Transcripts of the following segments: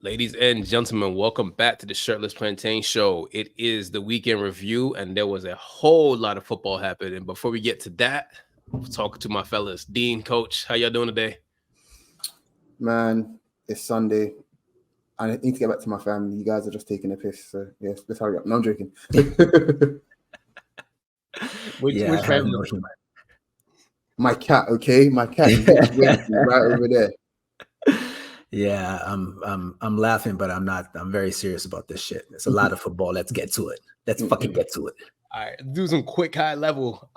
Ladies and gentlemen, welcome back to the Shirtless Plantain Show. It is the weekend review, and there was a whole lot of football happening. Before we get to that, I'm talking to my fellas. Deen, Coach, how y'all doing today? Man, it's Sunday. I need to get back to my family. You guys are just taking a piss. So, yes, let's hurry up. No, I'm joking. Which family? My cat, okay? My cat is right over there. Yeah, I'm laughing, but I'm not. I'm very serious about this shit. It's a lot of football. Let's get to it. Let's fucking get to it. All right, do some quick high level.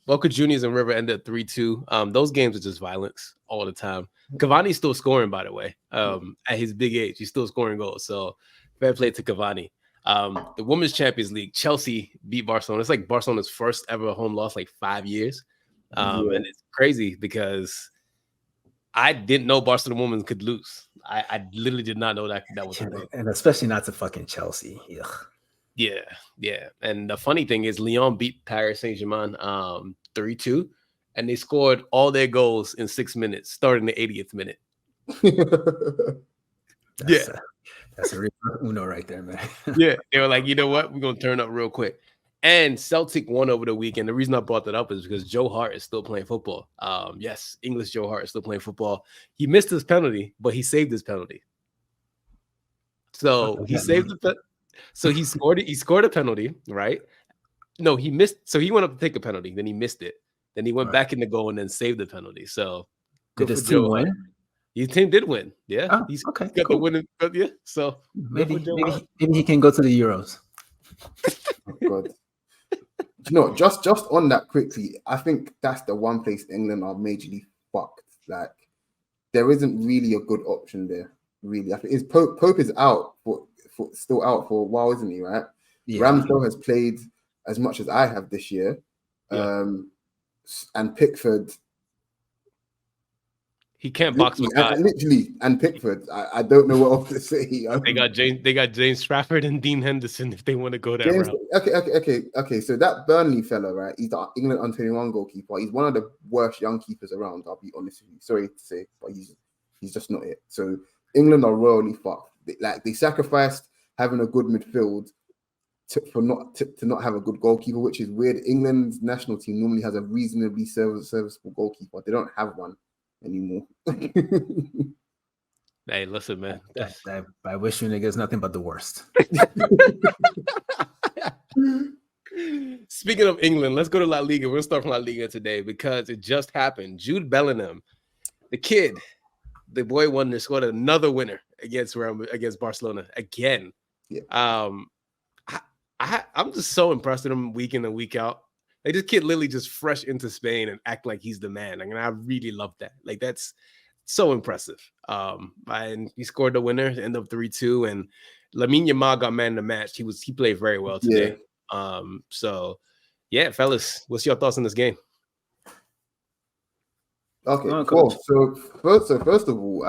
Boca Juniors and River ended 3-2. Those games are just violence all the time. Cavani's still scoring, by the way. At his big age, he's still scoring goals. So fair play to Cavani. The Women's Champions League, Chelsea beat Barcelona. It's like Barcelona's first ever home loss, like 5 years. And it's crazy because I didn't know Barcelona women could lose. I literally did not know that was a thing. And especially not to fucking Chelsea. Ugh. Yeah. And the funny thing is Lyon beat Paris Saint-Germain 3-2, and they scored all their goals in 6 minutes, starting the 80th minute. That's a real Uno right there, man. Yeah, they were like, you know what? We're going to turn up real quick. And Celtic won over the weekend. The reason I brought that up is because Joe Hart is still playing football. Yes, English Joe Hart is still playing football. He missed his penalty, but he saved his penalty. So he saved the So he scored a penalty, right? No, he missed. So he went up to take a penalty, then he missed it. Then he went back in the goal and then saved the penalty. So did his team win? His team did win. Yeah. Oh, he's okay. Got the winning. Yeah. So maybe he can go to the Euros. Oh, God. You know, just on that quickly, I think that's the one place England are majorly fucked. Like, there isn't really a good option there. Really, I think Pope is out still out for a while, isn't he? Right? Yeah. Ramsdale has played as much as I have this year, and Pickford. He can't box with God. Literally, and Pickford. I don't know what else to say. They got James Trafford and Dean Henderson if they want to go that route. Okay. So that Burnley fella, right? He's the England under-21 goalkeeper. He's one of the worst young keepers around. I'll be honest with you. Sorry to say, but he's just not it. So England are royally fucked. They sacrificed having a good midfield to not have a good goalkeeper, which is weird. England's national team normally has a reasonably serviceable goalkeeper. They don't have one anymore. Hey, listen, man. I wish you niggas nothing but the worst. Speaking of England, let's go to La Liga. We'll start from La Liga today because it just happened. Jude Bellingham, the boy wonder, scored another winner against Barcelona again. Yeah. I'm just so impressed with him week in and week out. Like, this kid literally just fresh into Spain and act like he's the man. I really love that. Like, that's so impressive. And he scored the winner, end up 3-2. And Lamine Yamal got man of the match. He played very well today. Yeah. So yeah, fellas, what's your thoughts on this game? Okay, cool. So first of all,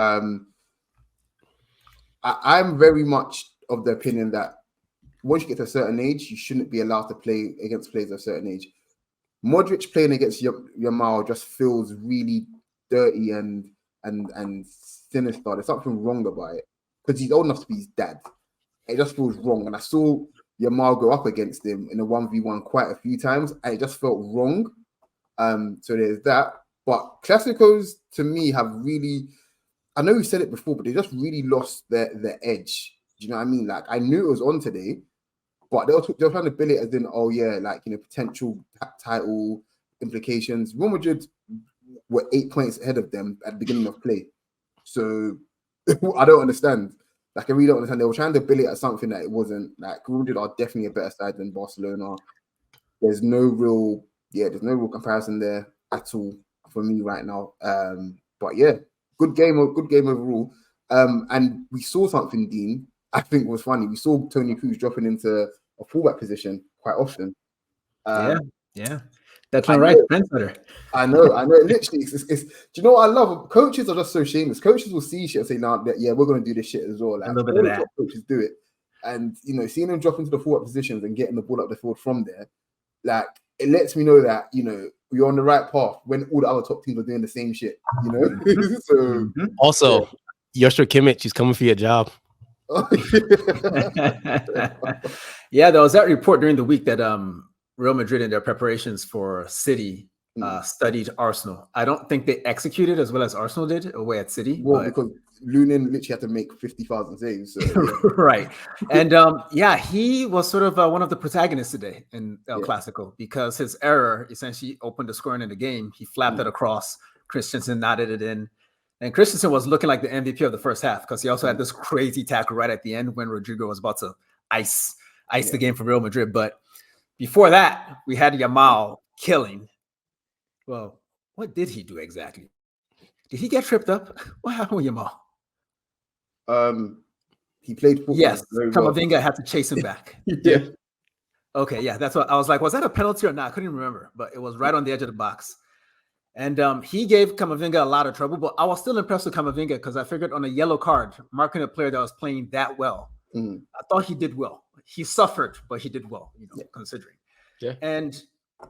I'm very much of the opinion that once you get to a certain age, you shouldn't be allowed to play against players of a certain age. Modric playing against Yamal just feels really dirty and sinister. There's something wrong about it because he's old enough to be his dad. It just feels wrong. And I saw Yamal go up against him in a 1v1 quite a few times, and it just felt wrong. So there's that. But Classicos, to me, have really, I know we said it before, but they just really lost their edge. Do you know what I mean? Like, I knew it was on today, but they were trying to bill it as in, potential title implications. Real Madrid were 8 points ahead of them at the beginning of play. So I don't understand. Like, I really don't understand. They were trying to bill it as something that it wasn't. Like, Real Madrid are definitely a better side than Barcelona. There's no real comparison there at all for me right now. But yeah, good game overall. And we saw something, Dean, I think was funny. We saw Toni Kroos dropping into a fullback position quite often. Yeah. That's not right. I know. Literally, it's do you know what I love? Coaches are just so shameless. Coaches will see shit and say, "Nah, yeah, we're going to do this shit as well." Like, a little bit of that. Coaches do it, and seeing them drop into the fullback positions and getting the ball up the field from there, like, it lets me know that you're on the right path when all the other top teams are doing the same shit. So also, Joshua Kimmich, he's coming for your job. Yeah, there was that report during the week that Real Madrid in their preparations for City studied Arsenal. I don't think they executed as well as Arsenal did away at City. Well, because Lunin literally had to make 50,000 saves. So, yeah. Right. And he was sort of one of the protagonists today in El Classico because his error essentially opened the scoring in the game. He flapped it across. Christensen nodded it in. And Christensen was looking like the MVP of the first half because he also had this crazy tackle right at the end when Rodrigo was about to ice the game for Real Madrid. But before that, we had Yamal killing. Well, what did he do exactly? Did he get tripped up? What happened with Yamal? He played football. Yes, very Camavinga well. had to chase him back. Yeah. Okay, yeah, that's what I was like. Was that a penalty or not? I couldn't remember, but it was right on the edge of the box. And he gave Camavinga a lot of trouble, but I was still impressed with Camavinga because I figured on a yellow card, marking a player that was playing that well, I thought he did well. He suffered, but he did well, considering. Yeah. And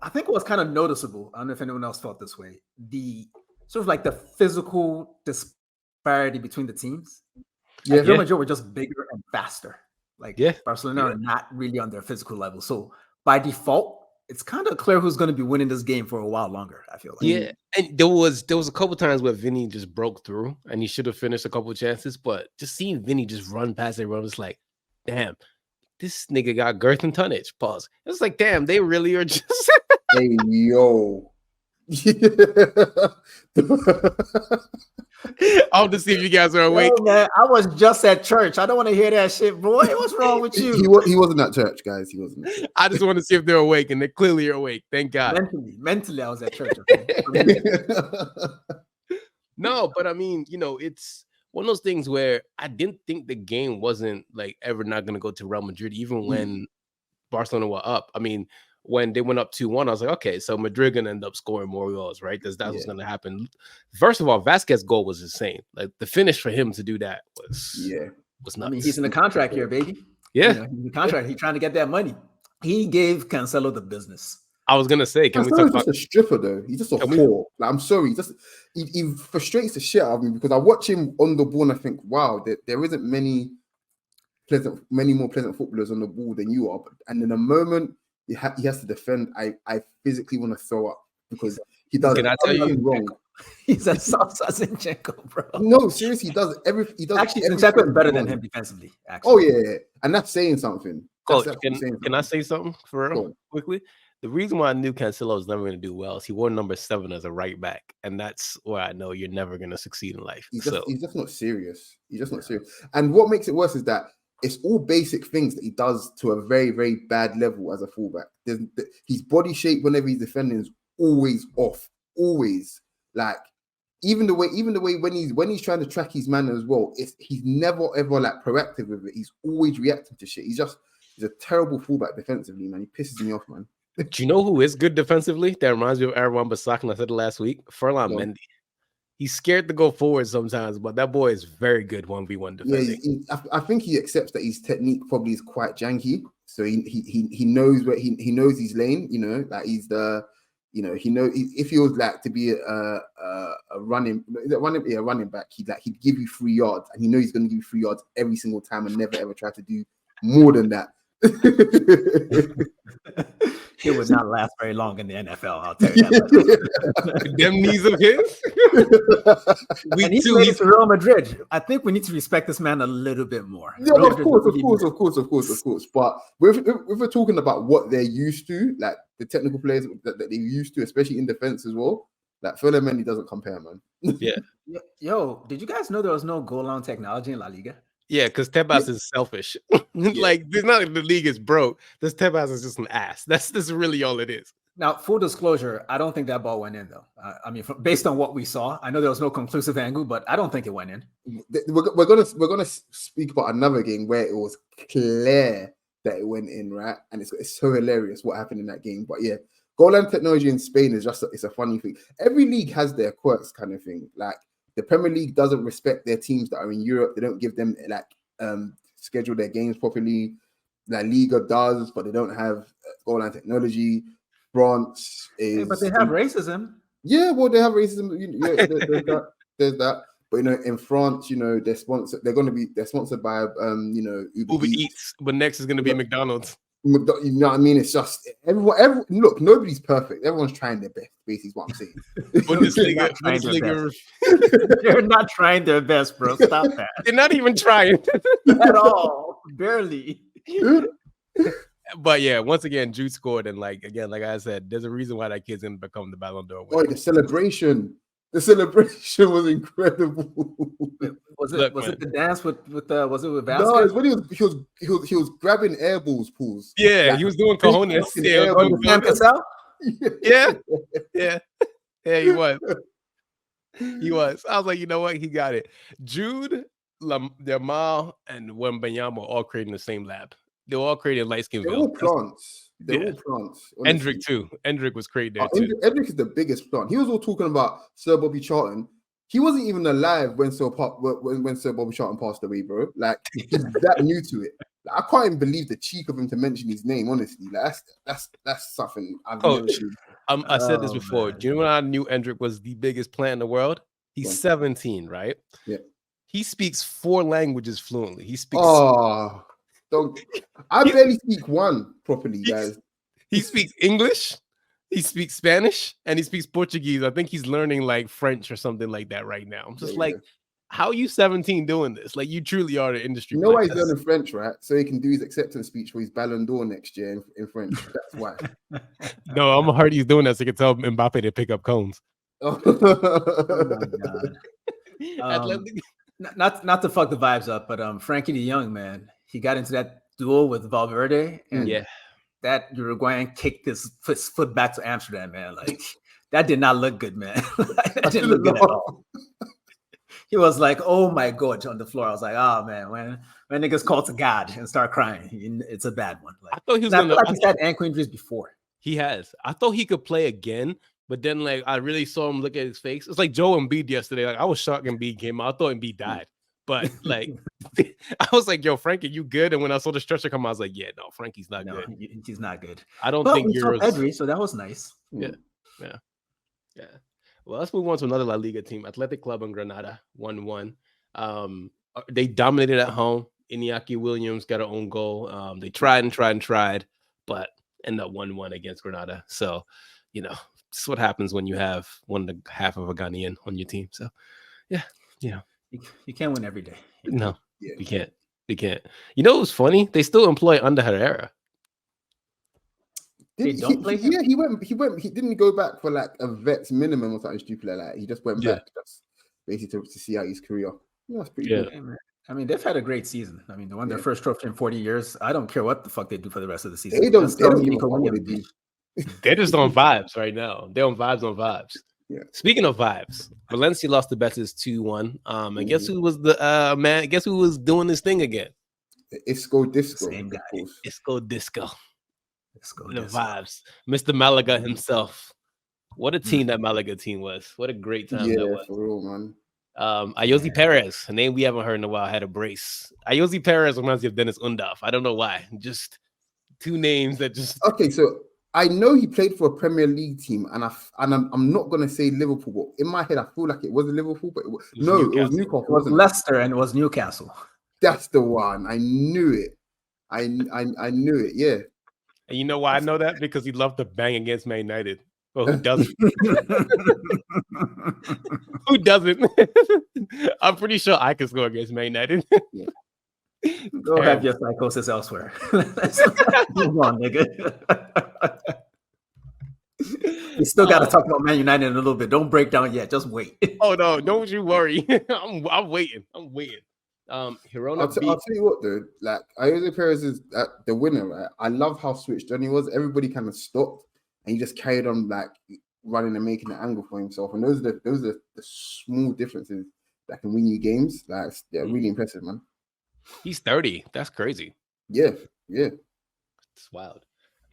I think it was kind of noticeable. I don't know if anyone else felt this way. The sort of like the physical disparity between the teams. Yeah, Real Madrid were just bigger and faster. Like Barcelona are not really on their physical level. So by default, it's kind of clear who's going to be winning this game for a while longer, I feel like. Yeah, and there was a couple times where Vinny just broke through and he should have finished a couple chances, but just seeing Vinny just run past everyone was like, damn, this nigga got girth and tonnage. Pause. It was like, damn, they really are just hey, yo. I'll just see if you guys are awake. Yo, man, I was just at church. I don't want to hear that shit, boy. What's wrong with you? He wasn't at church, guys. He wasn't. I just want to see if they're awake, and they clearly are awake. Thank God. Mentally, I was at church. No, but I mean, it's one of those things where I didn't think the game wasn't like ever not going to go to Real Madrid, even when Barcelona were up. I mean, when they went up 2-1, I was like, okay, so Madrid gonna end up scoring more goals, right? That's what's gonna happen. First of all, Vasquez's goal was insane. Like the finish for him to do that was nuts. I mean, he's in a contract here, baby. Yeah, he's in a contract. He's trying to get that money. He gave Cancelo the business. I was gonna say, can we talk about? He's just a stripper though. He's just a whore. Like, I'm sorry, he frustrates the shit out of me because I watch him on the ball and I think, wow, there isn't many more pleasant footballers on the ball than you are. And in a moment he has to defend, I physically want to throw up because he does. Can I tell you wrong? He's a Salsa Zinchenko, bro. No, seriously, he does everything. He does. Actually, Zinchenko is better than him defensively. Actually. Oh yeah, and that's saying something. Coach, can I say something for real quickly? The reason why I knew Cancelo was never going to do well is he wore number 7 as a right back, and that's where I know you're never going to succeed in life. He's just not serious. He's just not serious. And what makes it worse is that it's all basic things that he does to a very, very bad level as a fullback. His body shape whenever he's defending is always off. Always. Like even the way when he's trying to track his man as well, he's never ever like proactive with it. He's always reacting to shit. He's a terrible fullback defensively, man. He pisses me off, man. Do you know who is good defensively? That reminds me of Aaron Wan-Bissaka, and I said it last week. Ferland Mendy. He's scared to go forward sometimes, but that boy is very good 1v1 defending. Yeah, I think he accepts that his technique probably is quite janky. So he knows where he knows his lane. Like he's the he knows if he was like to be a running back, he'd give you 3 yards, and he knows he's going to give you 3 yards every single time, and never ever try to do more than that. He would not last very long in the NFL. I'll tell you that. Them knees of his. He's Real Madrid. I think we need to respect this man a little bit more. Yeah, of course. But if we're talking about what they're used to, like the technical players that they're used to, especially in defense as well, like Ferland Mendy doesn't compare, man. Yeah. Yo, did you guys know there was no goal line technology in La Liga? Yeah, because Tebas is selfish. Like, it's not like the league is broke. This Tebas is just an ass. That's really all it is. Now, full disclosure, I don't think that ball went in, though. I mean, based on what we saw, I know there was no conclusive angle, but I don't think it went in. We're gonna speak about another game where it was clear that it went in, right? And it's so hilarious what happened in that game. But yeah, goal line technology in Spain is it's a funny thing. Every league has their quirks, kind of thing. Like, the Premier League doesn't respect their teams that are in Europe. They don't give them schedule their games properly. La Liga does, but they don't have goal line technology. France is, but they have racism. Yeah, well, they have racism. Yeah, there's that. But in France, they're sponsored. They're sponsored by Uber Eats. But next is going to be McDonald's. You know what I mean? It's just everyone. Look, nobody's perfect. Everyone's trying their best. Basically, is what I'm saying. Bundesliga. They're not trying their best, bro. Stop that. They're not even trying at all. Barely. But yeah, once again, Jude scored, and like I said, there's a reason why that kid's gonna become the Ballon d'Or winner. Oh, the celebration was incredible. Was it the dance with was it with Vasquez? No, it's when he was grabbing air balls, pools. Yeah, he was doing cojones. Yeah, he was. He was. I was like, you know what? He got it. Jude, Yamal, and Wembanyama were all creating the same lab. They were all creating light skin. They're all plants. They're all plants. Hendrick too. Hendrick was created there too. Hendrick is the biggest plant. He was all talking about Sir Bobby Charlton. He wasn't even alive when Sir Bobby Charlton passed away, bro. Like, he's that new to it. Like, I can't even believe the cheek of him to mention his name. Honestly, like, that's something I've never seen. I said this before. Man. Do you know when I knew Hendrick was the biggest plant in the world? He's 17, right? Yeah. He speaks 4 languages fluently. He speaks. I barely speak one properly, guys. He speaks English, he speaks Spanish, and he speaks Portuguese. I think he's learning like French or something like that right now. I'm just how are you 17 doing this? Like, you truly are the industry. You know why he's learning French, right? So he can do his acceptance speech for his Ballon d'Or next year in French. That's why. No, I'm heard he's doing that so he can tell Mbappe to pick up cones. Oh my God. Not to fuck the vibes up, but Frankie the Young, man, he got into that duel with Valverde, and that Uruguayan kicked his foot back to Amsterdam, man. Like, that did not look good, man. That didn't look good at all. He was like, "Oh my God," on the floor. I was like, "Oh man, when niggas call to God and start crying, it's a bad one." Like, I thought he was like he's had ankle injuries before. He has. I thought he could play again, but then like I really saw him look at his face. It's like Joe Embiid yesterday. Like, I was shocked Embiid came out. I thought Embiid died. But like, I was like, "Yo, Frankie, you good?" And when I saw the stretcher come, I was like, "Yeah, no, Frankie's not good. He's not good." I don't think you're Pedri, so that was nice. Yeah. Well, let's move on to another La Liga team. Athletic Club in Granada 1-1. They dominated at home. Iñaki Williams got an own goal. They tried, but ended up 1-1 against Granada. So, this is what happens when you have half of a Ghanaian on your team. So, yeah, you can't win every day. No, you can't. You know what's funny? They still employ Under Herrera. They don't play him? Yeah, he went. He didn't go back for like a vet's minimum or something stupid like that. He just went back just basically to see out his career. Yeah, that's pretty good. I mean, they've had a great season. I mean, they won their first trophy in 40 years. I don't care what the fuck they do for the rest of the season. They don't give a fuck what they do. They're just on vibes right now. They're on vibes. Yeah. Speaking of vibes, Valencia lost to Betis 2-1. And guess who was the man? Guess who was doing this thing again? Isco Disco. Same guy. Isco Disco. The vibes. Mr. Malaga himself. What a team that Malaga team was. What a great time that was. For real, man. Ayoze Perez, a name we haven't heard in a while, had a brace. Ayoze Perez reminds me of Dennis Undav. I don't know why. Just two names that just... Okay, so I know he played for a Premier League team, and I'm not going to say Liverpool, but in my head, I feel like it was Liverpool, but it was Newcastle. It was Leicester, and it was Newcastle. That's the one. I knew it. I knew it, yeah. And you know why I know that? Because he loved to bang against Man United. Well, who doesn't? Who doesn't? I'm pretty sure I can score against Man United. Go have your psychosis elsewhere. Let's move on, nigga. We still got to talk about Man United in a little bit. Don't break down yet. Just wait. Oh no, don't you worry. I'm waiting. Girona. I'll tell you what, dude. Like, Ayoze Perez is the winner, right? I love how switched on he was. Everybody kind of stopped, and he just carried on, like, running and making an angle for himself. And those are the small differences that can win you games. Like, they're really impressive, man. He's 30. That's crazy. Yeah. It's wild.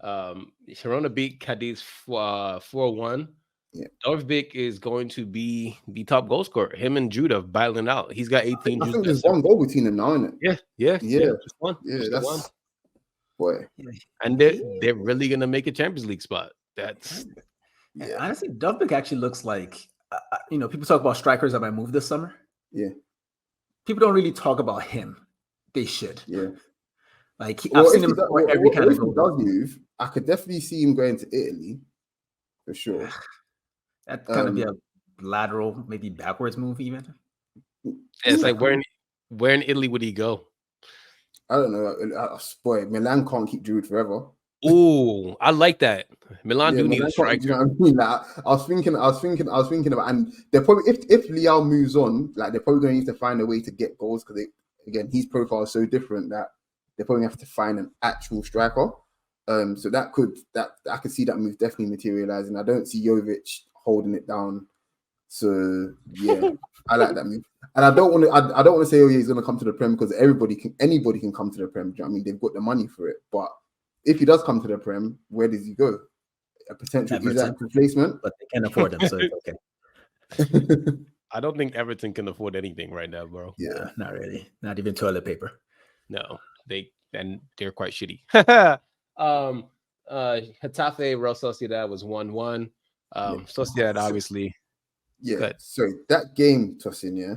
Girona beat Cadiz 4-1. Yeah. Dovbyk is going to be the top goal scorer. Him and Judah battling out. He's got 18. I think there's one goal between them now, isn't it? Yeah. Just one. Yeah, that's one. Boy. And they're really gonna make a Champions League spot. That's honestly, Dovbyk actually looks like people talk about strikers that might move this summer. Yeah. People don't really talk about him. They should. Yeah. Like Well, I've seen him before every kind of if he does move, I could definitely see him going to Italy for sure. That kind of be a lateral, maybe backwards move even. It's like where in Italy would he go? I don't know. Boy, Milan can't keep Giroud forever. Ooh, I like that. Milan do need a striker. You know what I mean? Like, I was thinking about, and they're probably if Leao moves on, like they're probably going to need to find a way to get goals because again his profile is so different that they're probably have to find an actual striker. So that I could see that move definitely materializing. I don't see Jovic holding it down. So yeah, I like that move. And I don't want to say, oh yeah, he's going to come to the Prem because anybody can come to the Prem. Do you know what I mean? They've got the money for it. But if he does come to the Prem, where does he go? A potential replacement, but they can't afford him, so it's okay. I don't think Everton can afford anything right now, bro. Yeah, not really. Not even toilet paper. No, they're quite shitty. Getafe Real Sociedad was 1-1. Sociedad obviously. Yeah. Good. So that game, Tosin, yeah.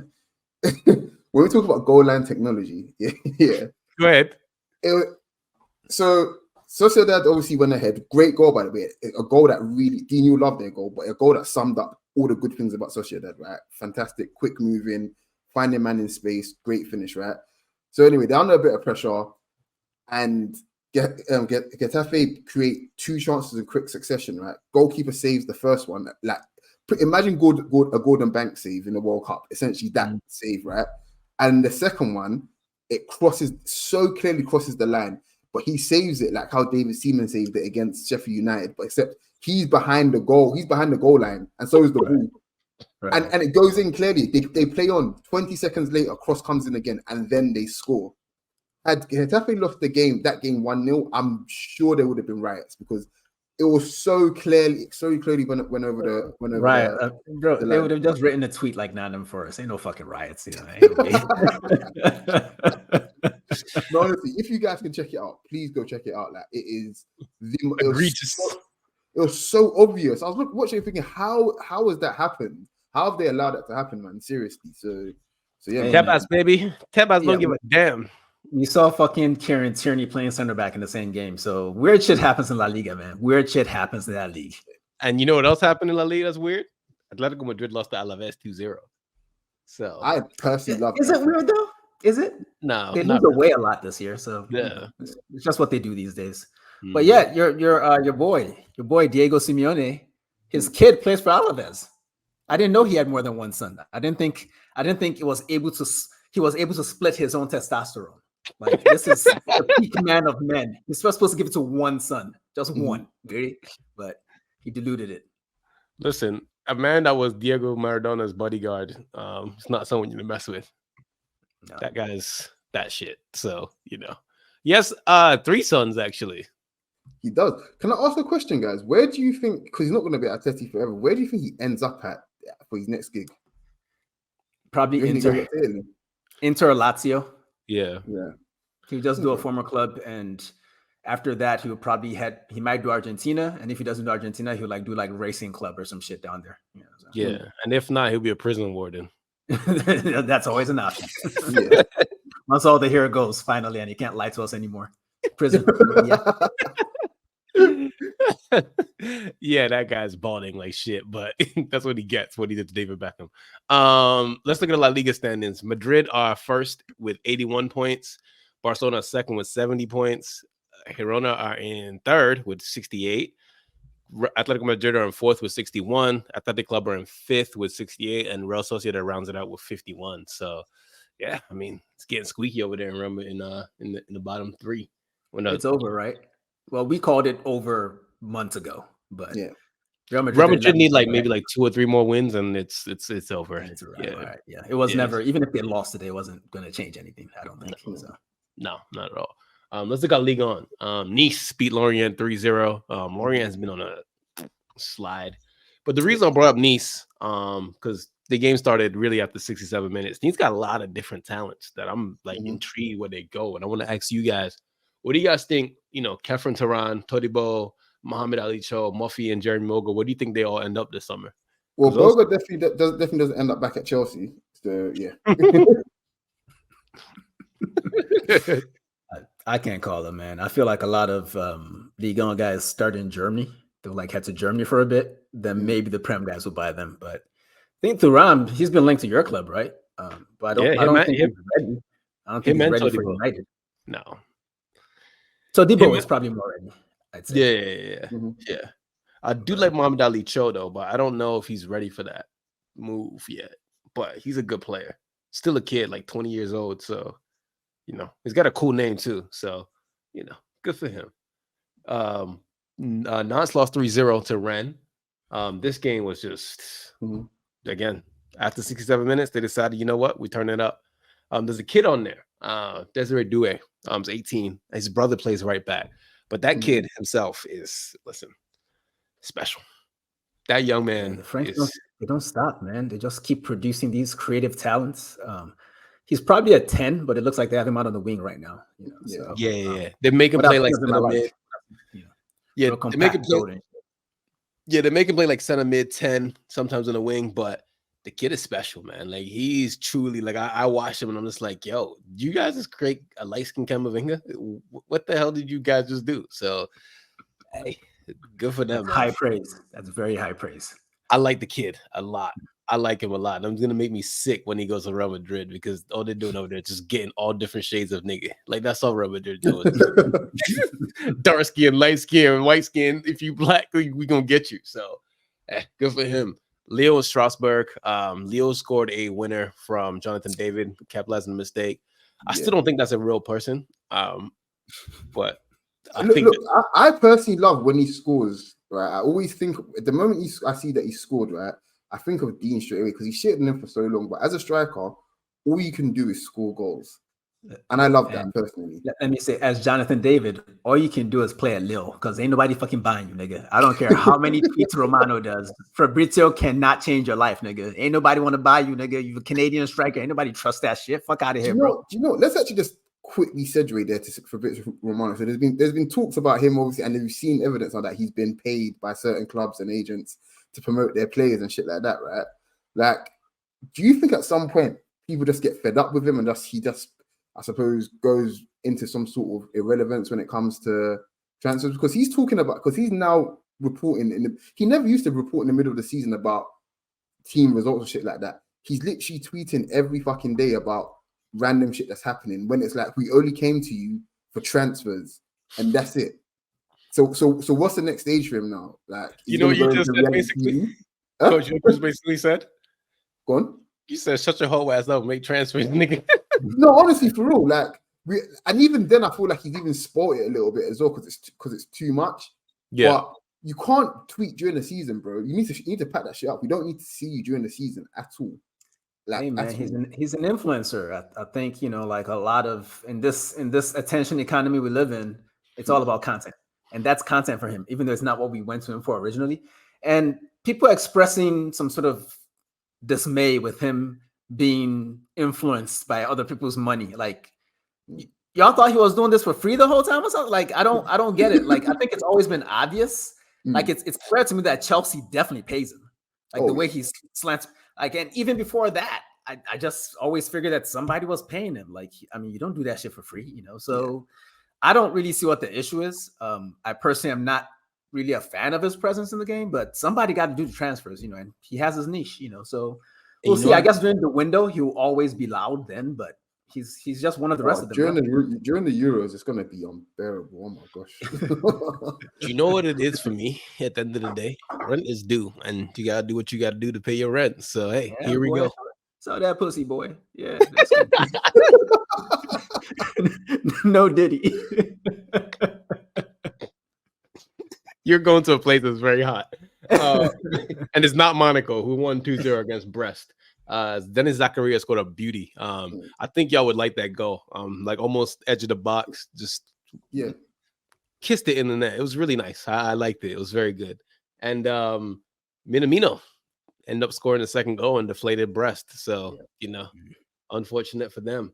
When we talk about goal line technology, yeah. Go ahead. So Sociedad obviously went ahead. Great goal, by the way. A goal that really, Deen, you love their goal, but a goal that summed up all the good things about Sociedad, right? Fantastic, quick moving, finding man in space, great finish, right? So anyway, they're under a bit of pressure, and Getafe create two chances in quick succession, right? Goalkeeper saves the first one. Like, imagine a Gordon Banks save in the World Cup. Essentially, that save, right? And the second one, it so clearly crosses the line. But he saves it like how David Seaman saved it against Sheffield United. But except he's behind the goal. He's behind the goal line. And so is the ball. Right. And it goes in clearly. They play on. 20 seconds later, cross comes in again. And then they score. Had Getafe lost that game 1-0, I'm sure there would have been riots because it was so clearly went over the riot. Bro, they would have just written a tweet like Nottingham Forest. Ain't no fucking riots, you know. No, honestly, if you guys can check it out, please go check it out. Like it egregious. It was so obvious. I was watching thinking, how has that happened? How have they allowed that to happen, man? Seriously. So yeah. Tebas, baby. Tebas don't give a damn. You saw fucking Kieran Tierney playing center back in the same game. So weird shit happens in La Liga, man. Weird shit happens in that league. And you know what else happened in La Liga that's weird? Atletico Madrid lost to Alaves 2-0. So I personally love it. Is it weird though? Is it? No. They lose away a lot this year. So yeah, it's just what they do these days. But yeah, your boy Diego Simeone, his kid plays for Alaves. I didn't know he had more than one son. I didn't think he was able to split his own testosterone. Like this is the peak man of men. He's supposed to give it to one son, just one, really. But he diluted it. Listen, a man that was Diego Maradona's bodyguard, it's not someone you to mess with. No. That guy's that shit. So yes, 3 sons actually. He does. Can I ask a question, guys? Where do you think? Because he's not going to be at Atleti forever. Where do you think he ends up at for his next gig? Probably Inter or Lazio. Yeah. He'll just do a former club, and after that, he might do Argentina, and if he doesn't do Argentina, he'll do Racing Club or some shit down there. Yeah, and if not, he'll be a prison warden. That's always an option. Yeah. Once all the hero goes finally, and he can't lie to us anymore. Prison. Yeah, that guy's balding like shit, but that's what he gets. What he did to David Beckham. Let's look at the La Liga standings. Madrid are first with 81 points. Barcelona second with 70 points. Girona are in third with 68. Atletico Madrid are in fourth with 61. Athletic Club are in fifth with 68, and Real Sociedad rounds it out with 51. So, yeah, I mean, it's getting squeaky over there in the bottom 3. It's over, right? Well, we called it over months ago, but yeah, Real Madrid need maybe 2 or 3 more wins, and it's over. It's right. Yeah, it was never. Even if they lost today, it wasn't going to change anything. I don't think. No, not at all. Let's look at Ligue 1. Nice beat Lorient 3-0. Lorient has been on a slide, but the reason I brought up Nice, because the game started really after 67 minutes. Nice got a lot of different talents that I'm intrigued where they go, and I want to ask you guys, what do you guys think? Kefren Turan, Todibo, Mohamed Ali Cho, Muffy, and Jeremy Moga. What do you think they all end up this summer? Well, Boga definitely doesn't end up back at Chelsea. So yeah. I can't call them, man. I feel like a lot of Ligue 1 guys started in Germany. They'll like head to Germany for a bit. Then maybe the Prem guys will buy them. But I think Thuram, he's been linked to your club, right? But I don't think he's ready. I don't think he's ready for United. No. So Debo is probably more ready, I'd say. Yeah. I do like Mohamed Ali Cho though, but I don't know if he's ready for that move yet. But he's a good player. Still a kid, like 20 years old. So, he's got a cool name too. So, good for him. Nantes lost 3-0 to Rennes. This game was just, again, after 67 minutes, they decided, you know what? We turn it up. There's a kid on there, Desiree Doué. He's 18. His brother plays right back. But that kid himself is, special. That young man. The French they don't stop, man. They just keep producing these creative talents. He's probably a 10, but it looks like they have him out on the wing right now. So, they make him play like center mid. They make him play. Yeah, they make him play like center mid 10, sometimes on the wing, but the kid is special, man. Like he's truly like I watched him and I'm just like, yo, you guys just create a light-skinned Camavinga? What the hell did you guys just do? So hey, good for them. High praise. That's very high praise. I like the kid a lot. I like him a lot. And I'm gonna make me sick when he goes to Real Madrid because all they're doing over there is just getting all different shades of nigga. Like that's all Real Madrid doing. Dark skin, light skin, white skin. If you black, we gonna get you. So good for him. Leo and Strasbourg. Leo scored a winner from Jonathan David, capitalizing the mistake. I still don't think that's a real person. But I personally love when he scores. Right, I always think at the moment I see that he scored. Right, I think of Deen straight away because he shitted him for so long. But as a striker, all you can do is score goals, and I love that personally. Let me say, as Jonathan David, all you can do is play at Lille because ain't nobody fucking buying you, nigga. I don't care how many tweets Romano does. Fabrizio cannot change your life, nigga. Ain't nobody want to buy you, nigga. You a Canadian striker. Ain't nobody trust that shit. Fuck out of here, bro. Do you know? Let's actually just quickly segue there to Fabrizio Romano. So there's been talks about him obviously, and we've seen evidence of that he's been paid by certain clubs and agents to promote their players and shit like that, right? Like, do you think at some point people just get fed up with him and he just I suppose goes into some sort of irrelevance when it comes to transfers? Because he's now reporting he never used to report in the middle of the season about team results and shit like that. He's literally tweeting every fucking day about random shit that's happening when it's like we only came to you for transfers and that's it. So what's the next stage for him now? Like you just said basically. Coach, you just basically said. Go on. You said shut your whole ass up, make transfers, nigga. No, honestly, for real. Like and even then, I feel like he's even spoiled it a little bit as well because it's too much. Yeah. But you can't tweet during the season, bro. You need to pack that shit up. We don't need to see you during the season at all. Like, hey man, he's an influencer. I think like a lot of in this attention economy we live in, it's all about content, and that's content for him, even though it's not what we went to him for originally. And people expressing some sort of dismay with him being influenced by other people's money. Like y'all thought he was doing this for free the whole time or something? Like I don't get it. Like I think it's always been obvious. Like it's clear to me that Chelsea definitely pays him. Like the way he slants. Like, and even before that, I just always figured that somebody was paying him. Like, I mean, you don't do that shit for free, So I don't really see what the issue is. I personally am not really a fan of his presence in the game, but somebody got to do the transfers, and he has his niche, So we'll see. I guess during the window, he'll always be loud then, but he's just one of the rest of them. During the Euros, it's gonna be unbearable. Oh my gosh. You know what it is for me at the end of the day? Rent is due, and you gotta do what you gotta do to pay your rent. So hey, here we go. So that pussy boy. Yeah. No Diddy. You're going to a place that's very hot. And it's not Monaco, who won 2-0 against Brest. Dennis Zakaria scored a beauty. I think y'all would like that goal. Like almost edge of the box, just kissed it in the net. It was really nice. I liked it. It was very good. And Minamino ended up scoring the second goal and deflated Brest. So, unfortunate for them.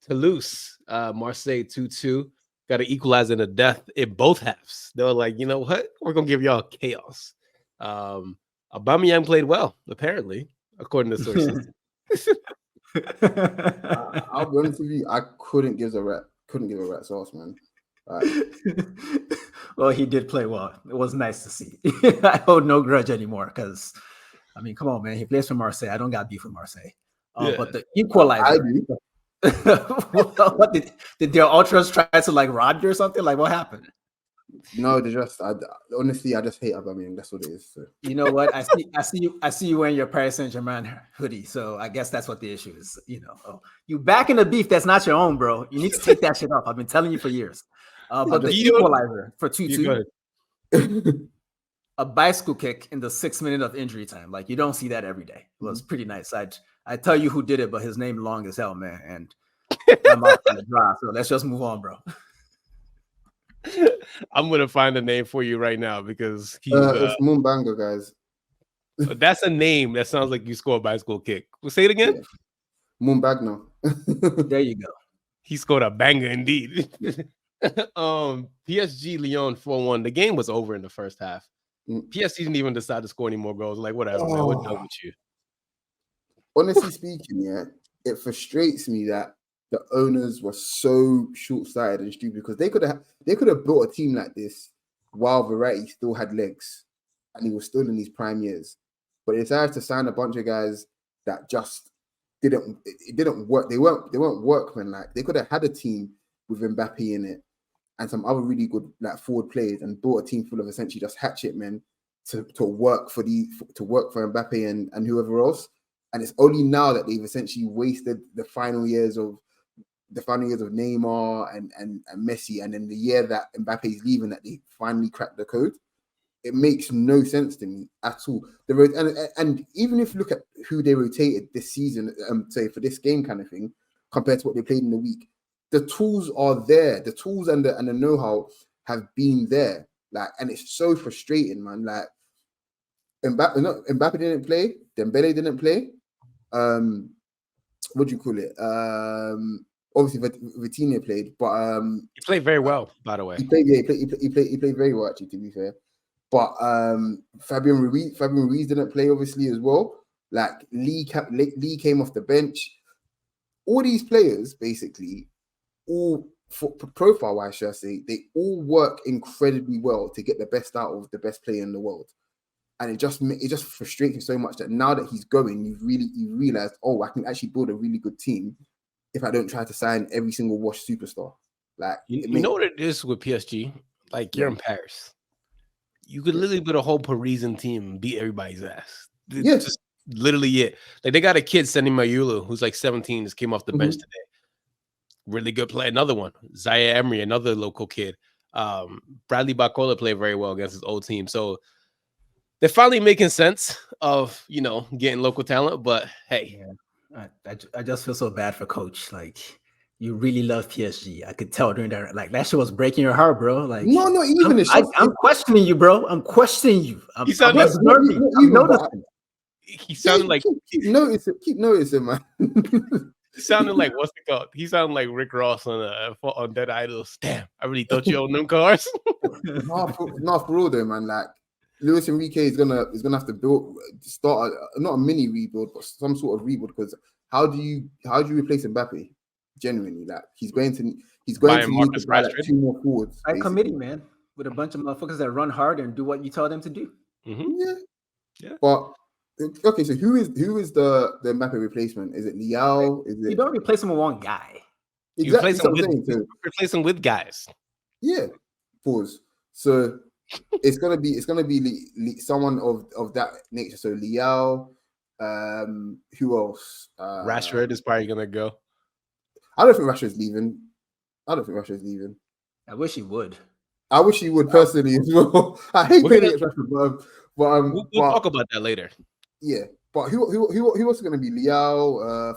Toulouse, Marseille 2-2. Got to equalize in a death in both halves. They were like, you know what? We're going to give y'all chaos. Aubameyang played well, apparently, according to sources. I'll be honest with you, I couldn't give a rat's ass, man. Well, he did play well. It was nice to see. I hold no grudge anymore because, I mean, come on, man. He plays for Marseille. I don't got beef with Marseille. But the equalizer. I do. What did their ultras try to like rob you or something? Like, what happened? No, they just. Honestly, I just hate Aubameyang. That's what it is. So. You know what? I see you wearing your Paris Saint-Germain hoodie. So I guess that's what the issue is. You know, you back in the beef that's not your own, bro. You need to take that shit off. I've been telling you for years. But the equalizer for 2-2, a bicycle kick in the 6th minute of injury time. Like, you don't see that every day. It was pretty nice. I tell you who did it, but his name long as hell, man. And I'm out on the drive. So let's just move on, bro. I'm gonna find a name for you right now because it's Mumbanga, guys. That's a name that sounds like you score a bicycle kick. Well, say it again. Yeah. Mumbagno. There you go. He scored a banger indeed. PSG Lyon 4-1. The game was over in the first half. PSG didn't even decide to score any more goals. Like, whatever, man. We're done with you. Honestly speaking, yeah, it frustrates me that the owners were so short-sighted and stupid because they could have built a team like this while Verratti still had legs and he was still in his prime years. But they decided to sign a bunch of guys that just didn't work. They weren't workmen. Like, they could have had a team with Mbappe in it and some other really good like forward players and built a team full of essentially just hatchet men to work for Mbappe and whoever else. And it's only now that they've essentially wasted the final years of Neymar and Messi, and then the year that Mbappe is leaving, that they finally cracked the code. It makes no sense to me at all. And even if you look at who they rotated this season, say for this game kind of thing, compared to what they played in the week, the tools are there. The tools and the know-how have been there. Like, and it's so frustrating, man. Like, Mbappe didn't play, Dembele didn't play. What do you call it? Obviously Vitinha played, but he played very well, by the way. He played very well, actually, to be fair. But Fabian Ruiz didn't play, obviously, as well. Like, Lee came off the bench. All these players, basically, all profile-wise, should I say, they all work incredibly well to get the best out of the best player in the world. And it just frustrates me so much that now that he's going, you realize, I can actually build a really good team if I don't try to sign every single washed superstar. Like, you know what it is with PSG? Like, you're in Paris. You could literally put a whole Parisian team and beat everybody's ass. It's just literally it. Like, they got a kid, Seni Mayulu, who's like 17, just came off the bench today. Really good play. Another one, Zaire Emery, another local kid. Bradley Barcola played very well against his old team. So they're finally making sense of, getting local talent. But hey, I just feel so bad for Coach. Like, you really love PSG. I could tell during that. Like, that shit was breaking your heart, bro. Like, no, even I'm questioning you, bro. I'm questioning you. I'm noticing. He sounded like keep noticing, man. He sounded like what's it called? He sounded like Rick Ross on Dead Idols. Damn, I really thought you owned them cars. no, for all though, man. Like, Luis Enrique is gonna have to start not a mini rebuild, but some sort of rebuild. Because how do you replace Mbappe? Genuinely, like, he's going to need to buy like 2 more forwards. By committee, man, with a bunch of motherfuckers that run hard and do what you tell them to do. Mm-hmm. Yeah. But okay, so who is the Mbappe replacement? Is it Leao? You don't replace him with one guy. Exactly. You replace him with guys. Yeah. Pause. So it's gonna be someone of that nature. So Leao. Who else? Rashford is probably gonna go. I don't think Rashford's leaving. I wish he would. I wish he would personally as well. I hate playing against Rashford, but we'll talk about that later. Yeah, but who else is gonna be? Leao,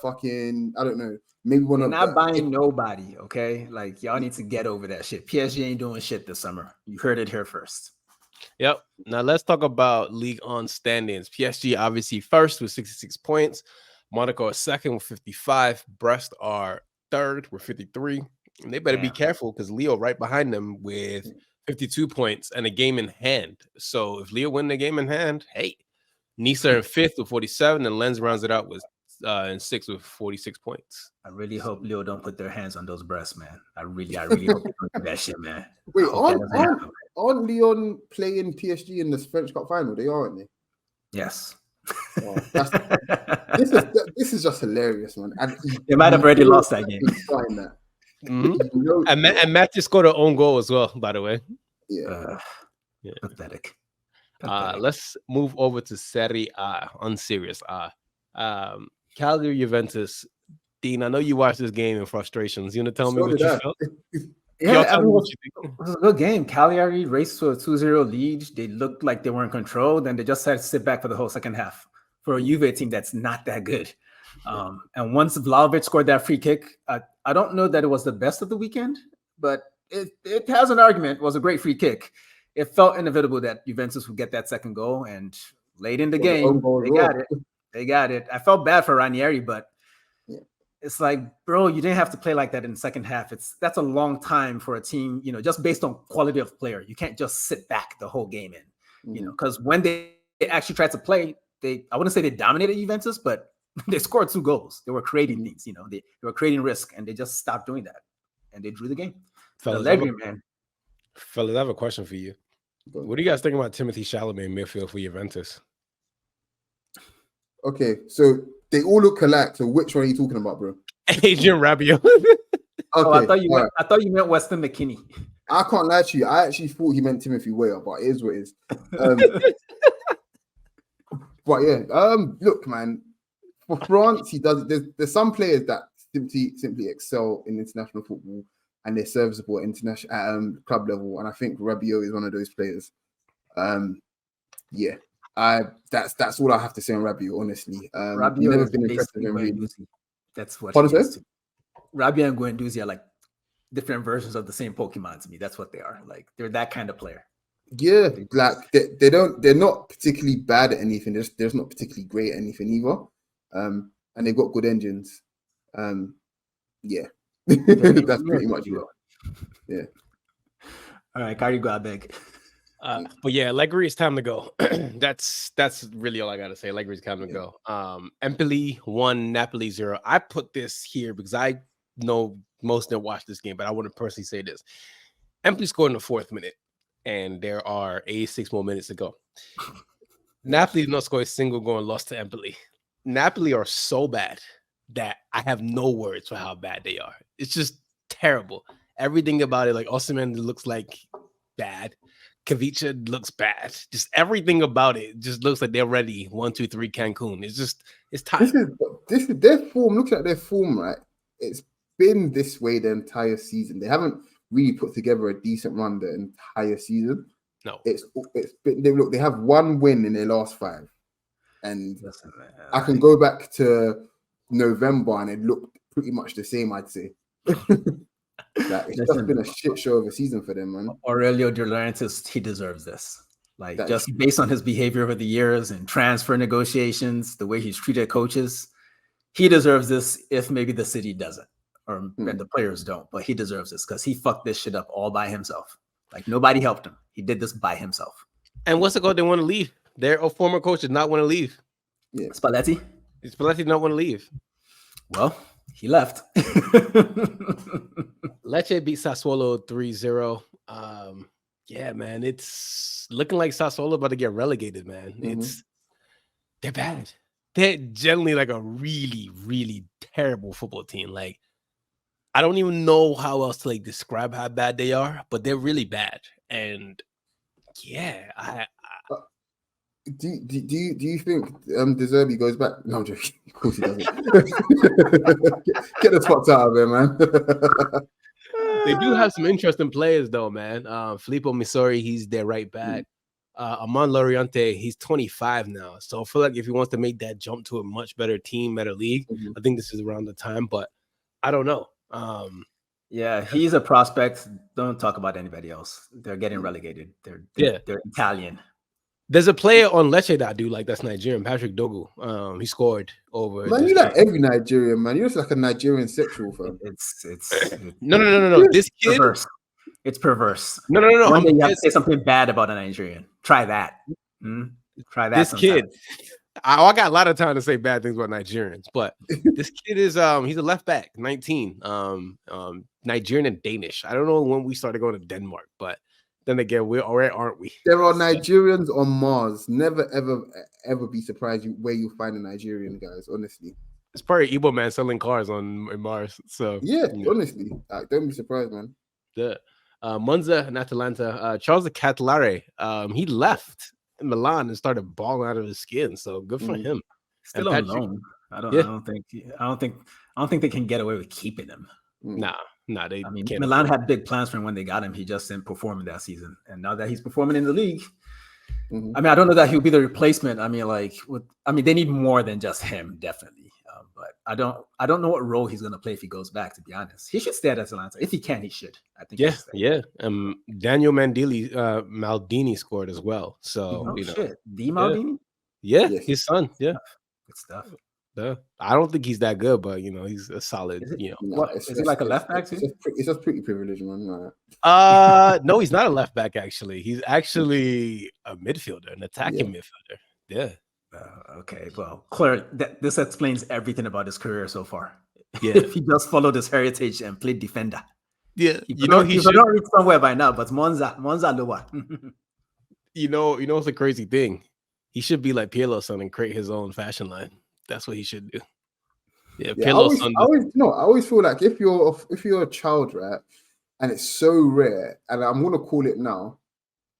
I don't know. Maybe one of not buying nobody. Okay, like, y'all need to get over that shit. PSG ain't doing shit this summer. You heard it here first. Yep. Now let's talk about League On standings. PSG obviously first with 66 points. Monaco is second with 55. Brest are third with 53. And they better be careful because Leo right behind them with 52 points and a game in hand. So if Leo win the game in hand, hey, Nice are in fifth with 47, and Lens rounds it out with and 6 with 46 points. I really hope Leo don't put their hands on those breasts, man. I really hope they don't do that shit, man. Wait, aren't Lyon playing PSG in the French Cup final? They are, aren't they? Yes. Oh, this is just hilarious, man. And they might have already lost that game. That. Mm-hmm. And Matthew scored an own goal as well, by the way. Yeah. Pathetic. Let's move over to Serie A, unserious A. Calgary Juventus. Dean, I know you watched this game in frustrations. You want to tell me what you felt? Yeah, it was a good game. Cagliari raced to a 2-0 lead. They looked like they were in control. Then they just had to sit back for the whole second half for a Juve team that's not that good. And once Vlahovic scored that free kick, I don't know that it was the best of the weekend, but it has an argument. It was a great free kick. It felt inevitable that Juventus would get that second goal. And late in the game, they got it. They got it. I felt bad for Ranieri, but it's like, bro, you didn't have to play like that in the second half. That's a long time for a team, just based on quality of player. You can't just sit back the whole game in, because when they actually tried to play, I wouldn't say they dominated Juventus, but they scored 2 goals. They were creating things, they were creating risk, and they just stopped doing that. And they drew the game. Fellas, I have a question for you. What do you guys think about Timothy Chalamet in midfield for Juventus? Okay, so they all look alike. So which one are you talking about, bro? Adrian Rabiot. Okay, I thought you meant Weston McKennie. I can't lie to you. I actually thought he meant Timothy Weah, but it is what it is. But yeah, look, man. For France, he does. There's some players that simply excel in international football, and they're serviceable at international club level. And I think Rabiot is one of those players. Yeah. That's all I have to say on Rabiot, honestly. Rabiot never been impressed with him, really. That's what Rabiot and Guendouzi are like different versions of the same Pokemon to me. That's what they are. Like, they're that kind of player. Yeah, like they're not particularly bad at anything. They're not particularly great at anything either. And they've got good engines. Yeah. That's pretty much it. Yeah. All right, Cardi Guabeg. But yeah, Allegri, it's time to go. That's really all I gotta say. Allegri's time to go. Empoli 1, Napoli 0. I put this here because I know most didn't watch this game, but I want to personally say this. Empoli scored in the 4th minute, and there are 86 more minutes to go. Napoli did not score a single goal and lost to Empoli. Napoli are so bad that I have no words for how bad they are. It's just terrible. Everything about it, like Osimhen looks like bad. Kavicha looks bad. Just everything about it just looks like they're ready. 1, 2, 3, Cancun. It's time. This is their form. Look at their form, right? It's been this way the entire season. They haven't really put together a decent run the entire season. No, it's been. They have 1 win in their last 5, and I can go back to November and it looked pretty much the same, I'd say. It's just been a shit show of a season for them, man. Aurelio De Laurentiis, he deserves this. Like, just based on his behavior over the years and transfer negotiations, the way he's treated coaches, he deserves this. If maybe the city doesn't, or and the players don't, but he deserves this because he fucked this shit up all by himself. Like, nobody helped him. He did this by himself. And what's the goal? They want to leave. Their former coach did not want to leave. Yeah, Spalletti did not want to leave. Well, he left. Lecce beat Sassuolo 3-0. Yeah, man, it's looking like Sassuolo about to get relegated, man. They're bad. They're generally like a really, really terrible football team. Like, I don't even know how else to like describe how bad they are, but they're really bad. And yeah, Do you think De Zerbi goes back? No, I'm joking. Of course he doesn't. Get the fuck out of here, man. They do have some interesting players, though, man. Filippo Misori, he's their right back. Amon Loriente, he's 25 now. So I feel like if he wants to make that jump to a much better team, better league, I think this is around the time. But I don't know. Yeah, he's a prospect. Don't talk about anybody else. They're getting relegated. They're Italian. There's a player on Lecce that I do like. That's Nigerian, Patrick Dogu. He scored over. Man, you like every Nigerian, man. You're just like a Nigerian sexual, fam. It's no. This kid, perverse. It's perverse. No. One day you have to say something bad about a Nigerian. Try that. Try that. This kid, I got a lot of time to say bad things about Nigerians, but this kid is he's a left back, 19, Nigerian and Danish. I don't know when we started going to Denmark, but then again, we're all right, aren't we? There are Nigerians on Mars. Never, ever be surprised where you find a Nigerian, guys. Honestly, It's probably Igbo man selling cars on Mars. So yeah, honestly, don't be surprised, man. Yeah, Monza and Atalanta. Charles de Catalare, he left in Milan and started balling out of his skin. So good for him. Still on loan. I don't think they can get away with keeping him. Nah, they. I mean, can't Milan had big plans for him when they got him. He just didn't perform in that season, and now that he's performing in the league, I mean, I don't know that he'll be the replacement. I mean, they need more than just him, definitely. But I don't know what role he's going to play if he goes back. To be honest, he should stay at Atalanta if he can. He should. I think. Yeah. Daniel Maldini scored as well. So shit, Di Maldini. Yeah, his son. Yeah, good stuff. Yeah. I don't think he's that good, but he's a solid. Is he like a left back too? It's just pretty privileged, man. No, he's not a left back. Actually, he's actually a midfielder, an attacking midfielder. Yeah. Okay, well, Claire, this explains everything about his career so far. Yeah, if he just followed his heritage and played defender. Yeah, he should not reach somewhere by now. But Monza lower. It's a crazy thing. He should be like Pirlo's son and create his own fashion line. That's what he should do. Yeah, Pirlo's son. I always feel like if you're a child, right, and it's so rare, and I'm gonna call it now,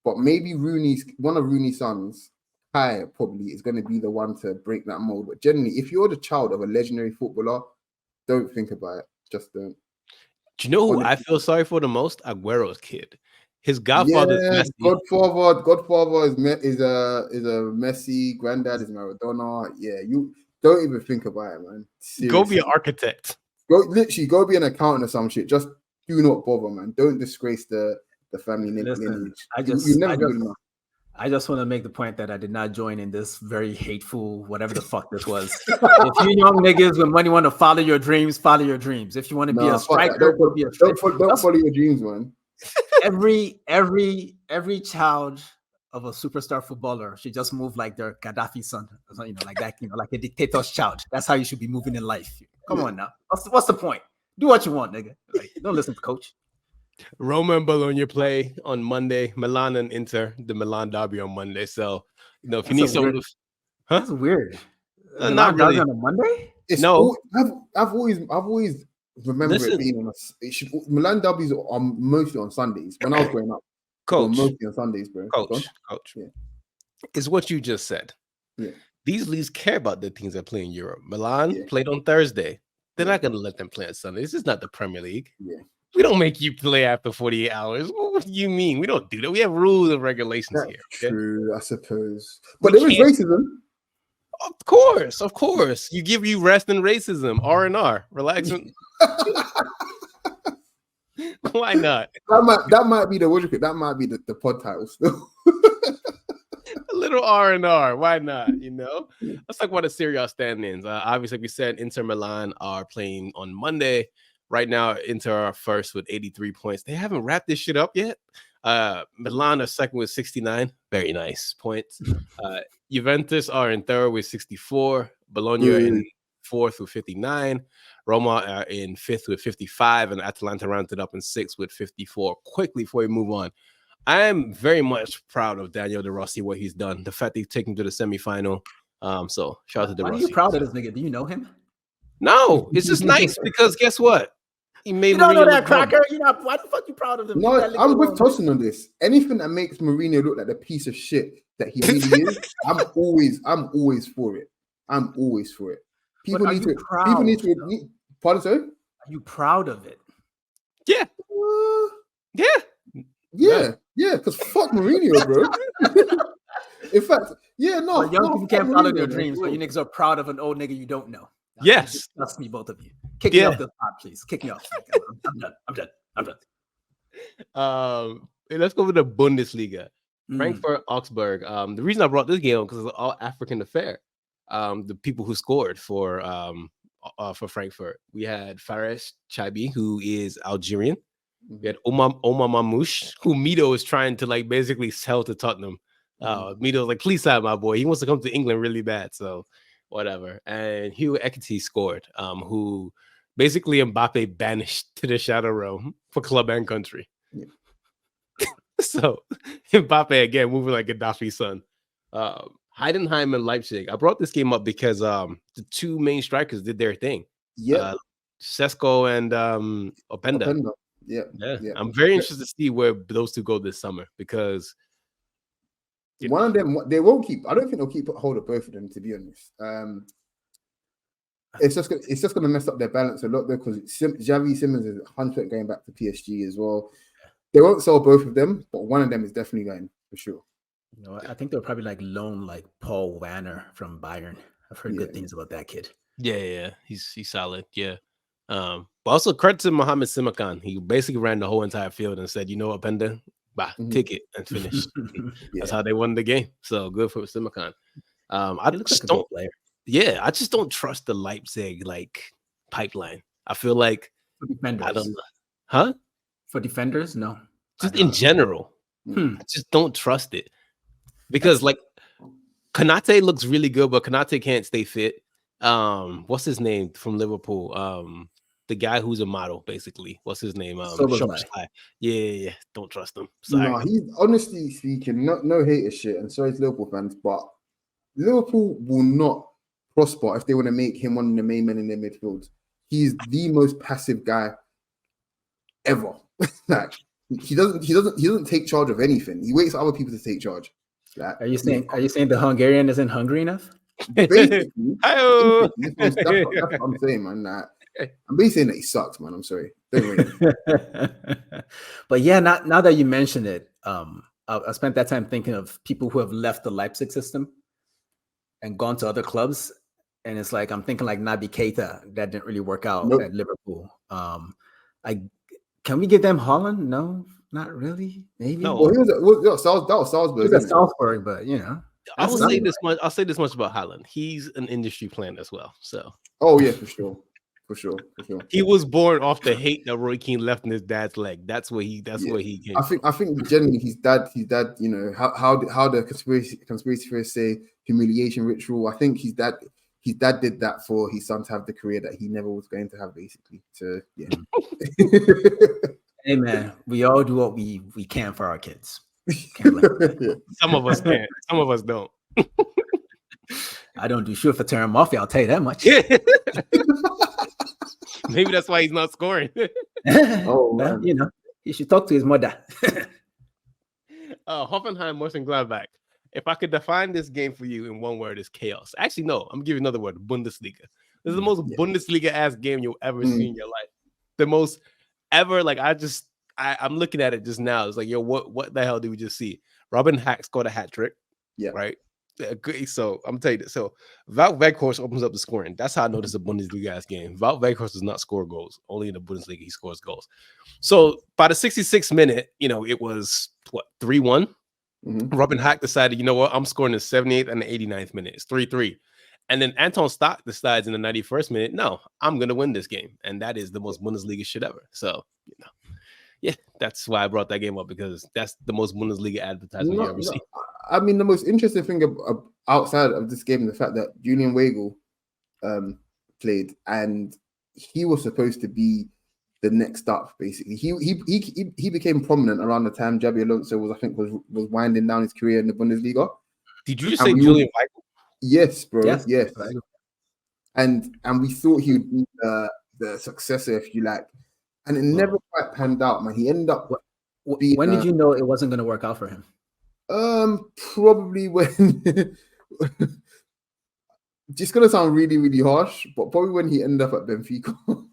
but maybe one of Rooney's sons, Kai, probably is going to be the one to break that mold. But generally, if you're the child of a legendary footballer, don't think about it. Just don't. Do you know who I feel sorry for the most? Aguero's kid. His godfather is Messi. Godfather is a Messi. Granddad is Maradona. Yeah, you don't even think about it, man. Seriously. Go be an architect. Go be an accountant or some shit. Just do not bother, man. Don't disgrace the family lineage. I just want to make the point that I did not join in this very hateful, whatever the fuck this was. If you young niggas with money want to follow your dreams, follow your dreams. If you want to be a striker, be a striker. Don't follow your dreams, man. Every child of a superstar footballer should just move like their Gaddafi son, like that, like a dictator's child. That's how you should be moving in life. Come on now. What's the point? Do what you want, nigga. Like, don't listen to coach. Roma and Bologna play on Monday. Milan and Inter, the Milan derby on Monday. So, if you need something, that's weird. Not really on a Monday. I've always remembered it being on Milan derbies are mostly on Sundays. When I was growing up, Coach, mostly on Sundays, bro. Coach. Yeah. It's what you just said. Yeah. These leagues care about the teams that play in Europe. Milan played on Thursday. They're not going to let them play on Sunday. This is not the Premier League. Yeah. We don't make you play after 48 hours. What do you mean? We don't do that. We have rules and regulations here. Okay? True, I suppose. But there is racism. Of course. You give you rest and racism. R&R. Relaxation. Why not? That might be that might be the pod title still. A little R&R. Why not? Let's talk about the Serie A standings. Obviously, like we said, Inter Milan are playing on Monday. Right now, Inter are first with 83 points. They haven't wrapped this shit up yet. Milan are second with 69. Very nice points. Juventus are in third with 64. Bologna are in fourth with 59. Roma are in fifth with 55. And Atalanta rounded up in sixth with 54. Quickly, before we move on, I am very much proud of Daniel De Rossi, what he's done. The fact that he's taken to the semifinal. So shout out to De Rossi. Why are you proud of this nigga? Do you know him? No, it's just nice because guess what? He made you don't know that cracker. Why the fuck you proud of him? No, I'm with Tosin on this. Anything that makes Mourinho look like the piece of shit that he really is, I'm always for it. I'm always for it. People need to. Pardon, sir? Are you proud of it? Yeah. Yeah. Because fuck Mourinho, bro. In fact, no. Young people can't follow their dreams, but you niggas are proud of an old nigga you don't know. Yes. Trust me, both of you. Kick me off this pod, please. Kick me off. I'm done. Let's go with the Bundesliga. Frankfurt, Augsburg. The reason I brought this game because it's all African affair. The people who scored for Frankfurt. We had Fares Chaibi, who is Algerian. We had Omar Mamouche, who Mito is trying to basically sell to Tottenham. Mito was like, please sign my boy. He wants to come to England really bad. So whatever. And Hugh Ekiti scored, who basically Mbappe banished to the Shadow Realm for club and country. Yeah. So Mbappe again moving like Gaddafi's son. Heidenheim and Leipzig. I brought this game up because the two main strikers did their thing. Yeah. Sesko and Openda. Yeah. I'm very interested to see where those two go this summer because one of them they won't keep. I don't think they'll keep hold of both of them. To be honest, it's just gonna mess up their balance a lot though because Xavi Simons is 100% going back to PSG as well. They won't sell both of them, but one of them is definitely going for sure. You know, I think they'll probably like loan like Paul Wanner from Bayern. I've heard good things about that kid. Yeah, he's solid. Yeah. But also credit to Mohamed Simakan. He basically ran the whole entire field and said, you know what, Penda, ticket and finish. That's how they won the game. So good for Simakan. I He looks just like a don't good player. Yeah, I just don't trust the Leipzig like pipeline. I feel like For defenders. I don't know. Huh? For defenders, no. Just in general. I just don't trust it. Because like Konate looks really good, but Konate can't stay fit. What's his name from Liverpool? The guy who's a model, basically. What's his name? Yeah. Don't trust him. Sorry. No, he's honestly speaking, no hater shit, and sorry to Liverpool fans, but Liverpool will not prosper if they want to make him one of the main men in their midfield. He's the most passive guy ever. Like he doesn't take charge of anything. He waits for other people to take charge. Like, are you saying the Hungarian isn't hungry enough? Basically, that's what I'm saying, man. I'm basically saying that he sucks, man. I'm sorry. But yeah, now that you mention it, I spent that time thinking of people who have left the Leipzig system and gone to other clubs, and it's like I'm thinking like Naby Keita that didn't really work out at Liverpool. Can we give them Holland? No, not really. Maybe. No. Well, that was Salzburg. He was at Salzburg, but you know. I'll say this much about Haaland. He's an industry plant as well. So. Oh yeah, for sure. He was born off the hate that Roy Keane left in his dad's leg. That's where he came. I think generally his dad, you know, how the conspiracy theorists say humiliation ritual. I think his dad did that for his son to have the career that he never was going to have, basically. So yeah. Hey man, we all do what we can for our kids. Some of us can, some of us don't. I don't do shit for Terran Mafia, I'll tell you that much. Maybe that's why he's not scoring. Well, you know, he should talk to his mother. Hoffenheim, Mönchengladbach. If I could define this game for you in one word, it's chaos. Actually, no, I'm giving another word, Bundesliga. This is the most Bundesliga-ass game you'll ever see in your life. The most ever, like, I'm looking at it just now. It's like, yo, what the hell did we just see? Robin Hack scored a hat trick. Yeah. Right? So I'm telling you this. So Wout Weghorst opens up the scoring. That's how I know this is a Bundesliga-ass game. Wout Weghorst does not score goals. Only in the Bundesliga he scores goals. So by the 66th minute, you know, it was, 3-1? Robin Hack decided, you know what, I'm scoring the 78th and the 89th minute. It's 3-3. And then Anton Stock decides in the 91st minute, no, I'm going to win this game. And that is the most Bundesliga shit ever. So, you know, yeah, that's why I brought that game up, because that's the most Bundesliga advertisement you ever see. I mean, the most interesting thing outside of this game is the fact that Julian Weigl played, and he was supposed to be the next up, basically. He became prominent around the time Xabi Alonso was winding down his career in the Bundesliga. Did you just say Julian Weigl? Yes, bro. Yes. Right. And we thought he would be the successor, if you like. And it never quite panned out, man. He ended up being, when did you know it wasn't going to work out for him? Probably when just gonna sound really, really harsh, but probably when he ended up at Benfica. Ding,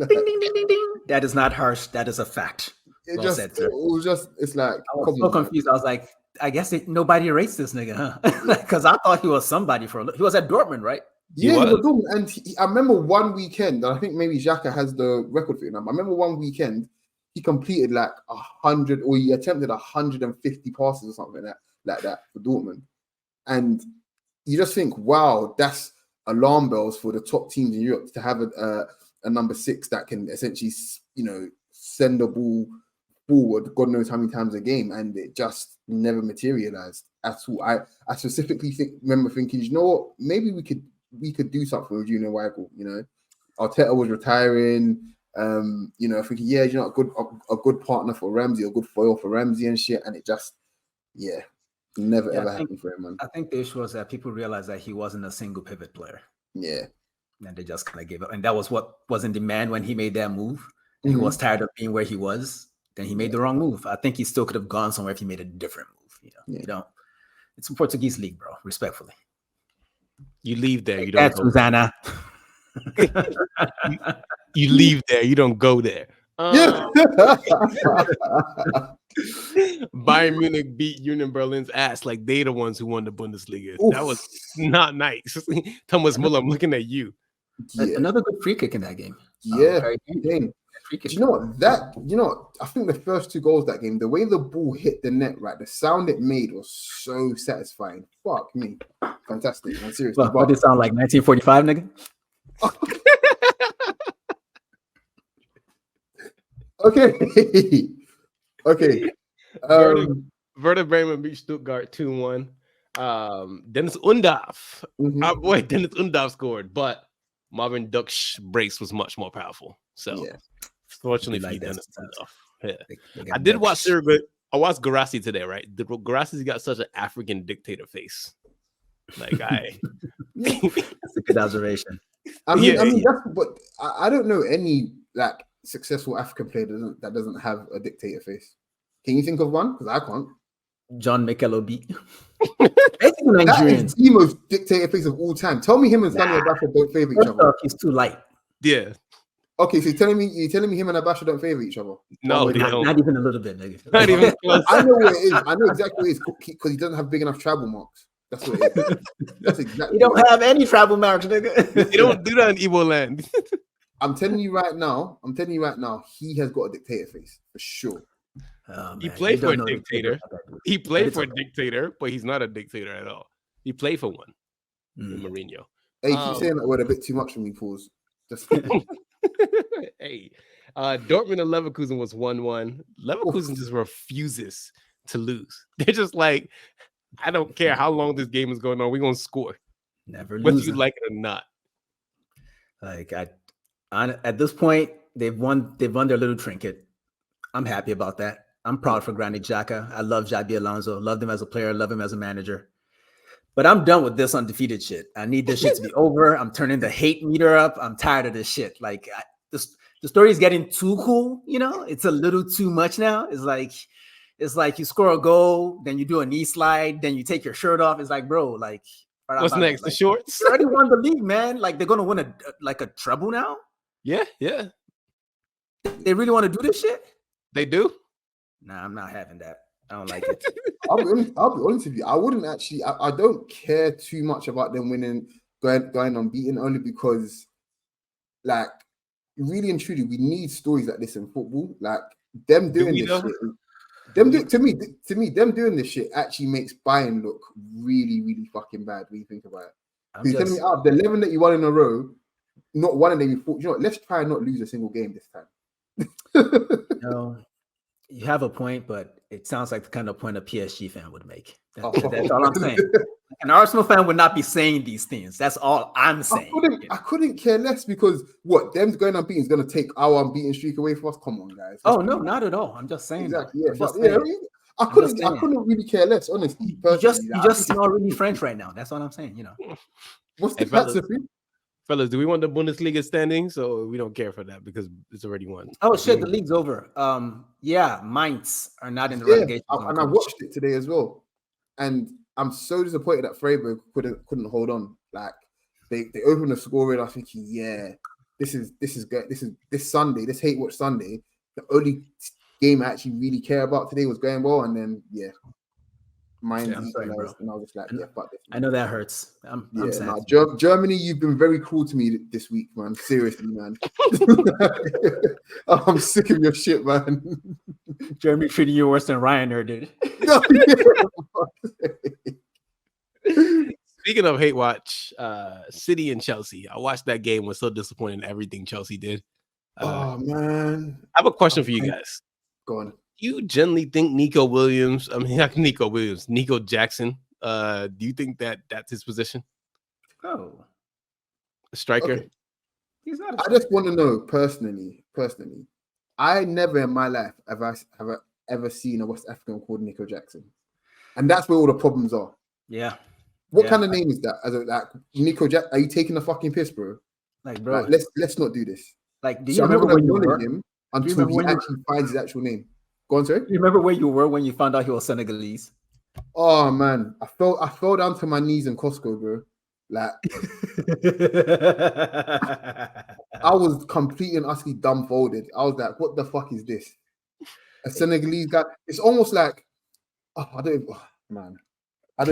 ding, ding, ding, ding. That is not harsh. That is a fact. It's like I was so confused. I was like, I guess nobody rates this nigga, huh? Because I thought he was somebody he was at Dortmund, right? Yeah, he was Dortmund. And I remember one weekend, and I think maybe Xhaka has the record for it now. I remember one weekend he completed like 100, or he attempted 150 passes or something like that for Dortmund. And you just think, wow, that's alarm bells for the top teams in Europe to have a number 6 that can essentially, you know, send the ball forward God knows how many times a game, and it just never materialized at all. I specifically remember thinking, you know what, maybe we could do something with Junior Weigl. You know, Arteta was retiring. You know, thinking, yeah, you're not a good partner for Ramsey, a good foil for Ramsey and shit, and it just, never ever happened for him, man. I think the issue was that people realized that he wasn't a single pivot player. Yeah. And they just kind of gave up. And that was what was in demand when he made that move. And he was tired of being where he was. Then he made the wrong move. I think he still could have gone somewhere if he made a different move. You know, it's a Portuguese league, bro. Respectfully, you leave there. You don't. That's Susanna. you leave there. You don't go there. Bayern Munich beat Union Berlin's ass like they the ones who won the Bundesliga. Oof. That was not nice. Thomas Muller, I'm looking at you. Another good free kick in that game. Yeah. Do you know what? I think the first 2 goals that game, the way the ball hit the net, right, the sound it made was so satisfying. Fuck me. Fantastic. Man, seriously. What did it sound like? 1945, nigga? Okay. Werder Bremen beat Stuttgart 2-1. Dennis Undav. Our boy Dennis Undav scored, but Marvin Duk's brace was much more powerful. So, fortunately for Dennis Undav. Yeah. I did watch I watched Guirassy today, right? Guirassy's got such an African dictator face. Like, that's a good observation. I mean, but I don't know any like successful African player that doesn't have a dictator face. Can you think of one? Because I can't. John Mikel-Obi. That is the most dictator face of all time. Tell me him and Stanley Abasha don't favor each other. He's too light. Yeah. Okay, so you're telling me him and Abasha don't favor each other? No, they don't. Not even a little bit, nigga. Not even close. I know what it is. I know exactly what it is because he doesn't have big enough travel marks. That's what it is. That's exactly. You don't have any travel marks, nigga. You don't do that in Igbo land. I'm telling you right now, he has got a dictator face for sure. He played for a dictator. He played for a dictator, but he's not a dictator at all. He played for one. Mourinho. Hey, you keep saying that word a bit too much for me, Pauls. Just hey, Dortmund and Leverkusen was 1-1. Leverkusen just refuses to lose. They're just like, I don't care how long this game is going on. We're gonna score, never whether you like it or not. Like at this point, they've won their little trinket. I'm happy about that. I'm proud for Granit Xhaka. I love Xabi Alonso. Loved him as a player. Love him as a manager. But I'm done with this undefeated shit. I need this shit to be over. I'm turning the hate meter up. I'm tired of this shit. Like the story is getting too cool. You know, it's a little too much now. It's like you score a goal, then you do a knee slide, then you take your shirt off. It's like, bro, like what's next? Like, the shorts? You already won the league, man. Like they're gonna win a treble now. Yeah. They really want to do this shit? They do? Nah, I'm not having that. I don't like it. I'll be honest with you. I wouldn't actually. I don't care too much about them winning, going unbeaten, only because, like, really and truly, we need stories like this in football. Like them doing this shit. Them doing this shit actually makes Bayern look really, really fucking bad when you think about it. You're telling me out of the 11 that you won in a row, not one of them you thought, you know what, let's try and not lose a single game this time. No, you have a point, but it sounds like the kind of point a PSG fan would make. That's all I'm saying. An Arsenal fan would not be saying these things. That's all I'm saying. I couldn't care less because them going unbeaten is going to take our unbeaten streak away from us. Come on, guys. Oh no, not at all. I'm just saying. Exactly. Yeah. I couldn't really care less, honestly. You just smell really French right now. That's all I'm saying. You know. What's the philosophy? Fellas, do we want the Bundesliga standings or we don't care for that because it's already won? Oh shit, the league's over. Yeah, Mainz are not in the relegation. And I watched it today as well. And I'm so disappointed that Freiburg couldn't hold on. Like they opened the scoring. I was thinking, yeah, this is good. This Sunday, this Hate Watch Sunday. The only game I actually really care about today was going well, and then mine. Yeah, sorry, bro. And I was just like, fuck this. I know that hurts. I'm sad. Germany, you've been very cruel to me this week, man. Seriously, man. I'm sick of your shit, man. Germany treating you worse than Ryanair did. Speaking of Hate Watch, City and Chelsea. I watched that game. Was so disappointed in everything Chelsea did. Oh man! I have a question for you guys. Go on. you generally think Nico Williams? I mean, not Nico Williams, Nico Jackson. Do you think that that's his position? Oh, A striker. Okay. he's not. I just want to know personally. I never in my life have I ever seen a West African called Nico Jackson, and that's where all the problems are. Yeah. What kind of name is that? As a, like Nico Jack? Are you taking the fucking piss, bro? Like, bro, Like, let's not do this. like, do you So I'm not remember gonna when you were? acknowledge him Do you until remember he when you- actually finds his actual name. Go on, sorry. Do you remember where you were when you found out he was Senegalese? Oh man, I fell down to my knees in Costco, bro. Like I was completely and utterly dumbfolded. I was like, what the fuck is this? A Senegalese guy. It's almost like, I don't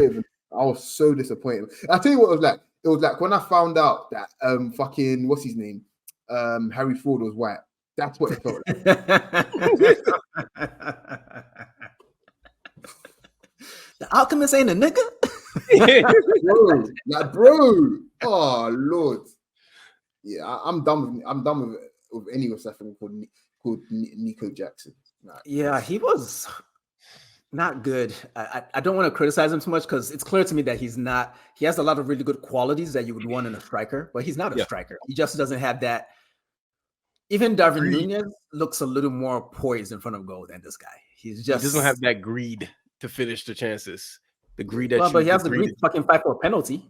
even. I was so disappointed. I'll tell you what it was like. It was like when I found out that fucking what's his name? Harry Ford was white. That's what it felt like. The Alchemist ain't a nigga. bro. Oh Lord. Yeah, I'm done with any West African called Nico Jackson. Like, Yeah, he was not good. I don't want to criticize him too much because it's clear to me that he's not. He has a lot of really good qualities that you would want in a striker, but he's not a striker. He just doesn't have that. Even Darwin Nunez looks a little more poised in front of goal than this guy. He doesn't have that greed to finish the chances. The greed that but he has the greed to fucking fight for a penalty.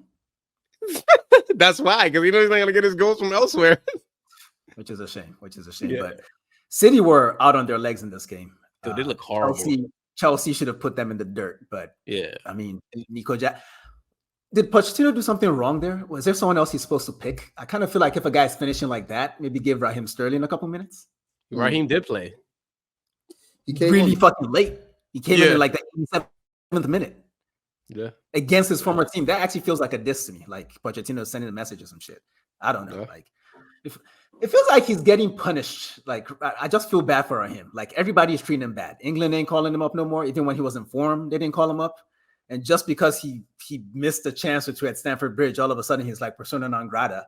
That's why, because he knows he's not gonna get his goals from elsewhere. Which is a shame. Yeah. But City were out on their legs in this game. Dude, they look horrible. Chelsea should have put them in the dirt, but yeah, I mean, Nico Jack. Did Pochettino do something wrong there? Was there someone else he's supposed to pick? I kind of feel like if a guy's finishing like that, maybe give Raheem Sterling a couple minutes. Raheem did play. He came really fucking late. He came in like the 87th minute. Yeah. Against his former team. That actually feels like a diss to me. Like Pochettino sending a message or some shit. I don't know. Yeah. Like it feels like he's getting punished. Like I just feel bad for him. Like everybody is treating him bad. England ain't calling him up no more. Even when he was in form, they didn't call him up. And just because he missed a chance or two at Stamford Bridge, all of a sudden he's like persona non grata,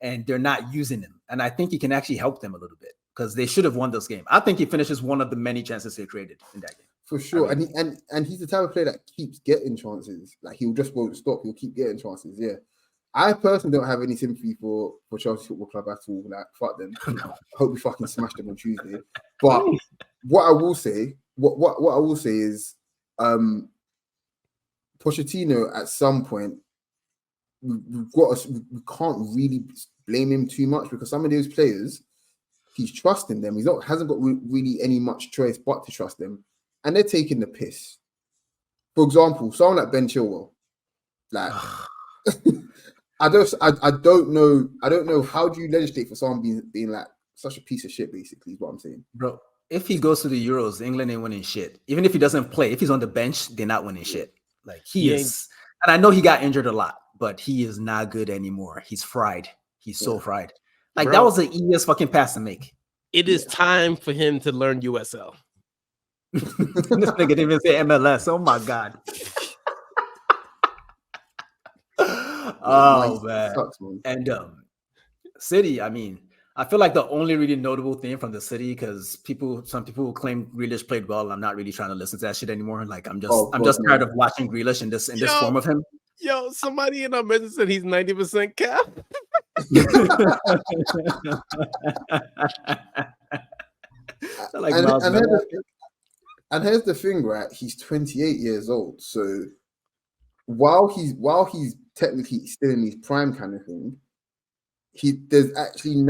and they're not using him. And I think he can actually help them a little bit because they should have won this game. I think he finishes one of the many chances they created in that game. For sure. I mean, and he's the type of player that keeps getting chances. Like he'll just won't stop. He'll keep getting chances. Yeah. I personally don't have any sympathy for Chelsea Football Club at all. Like, fuck them. I hope we fucking smash them on Tuesday. But what I will say, what I will say is, Pochettino at some point, we can't really blame him too much because some of those players, he's trusting them. Hasn't got really any much choice but to trust them, and they're taking the piss. For example, someone like Ben Chilwell, like. I don't know how do you legislate for someone being like such a piece of shit, basically, is what I'm saying. Bro, if he goes to the Euros, England ain't winning shit. Even if he doesn't play, if he's on the bench, they're not winning shit. Like he is, and I know he got injured a lot, but he is not good anymore. He's fried. He's so fried. Like that was the easiest fucking pass to make. It is time for him to learn USL. This nigga didn't even say MLS. Oh my god. Oh man. Sucks, man. And City, I mean, I feel like the only really notable thing from the City, because some people claim Grealish played well, and I'm not really trying to listen to that shit anymore. Like I'm just tired of watching Grealish in this form of him. Yo, somebody in our business said he's 90% cap. And here's the thing, right? He's 28 years old, so while he's technically still in his prime kind of thing, he's actually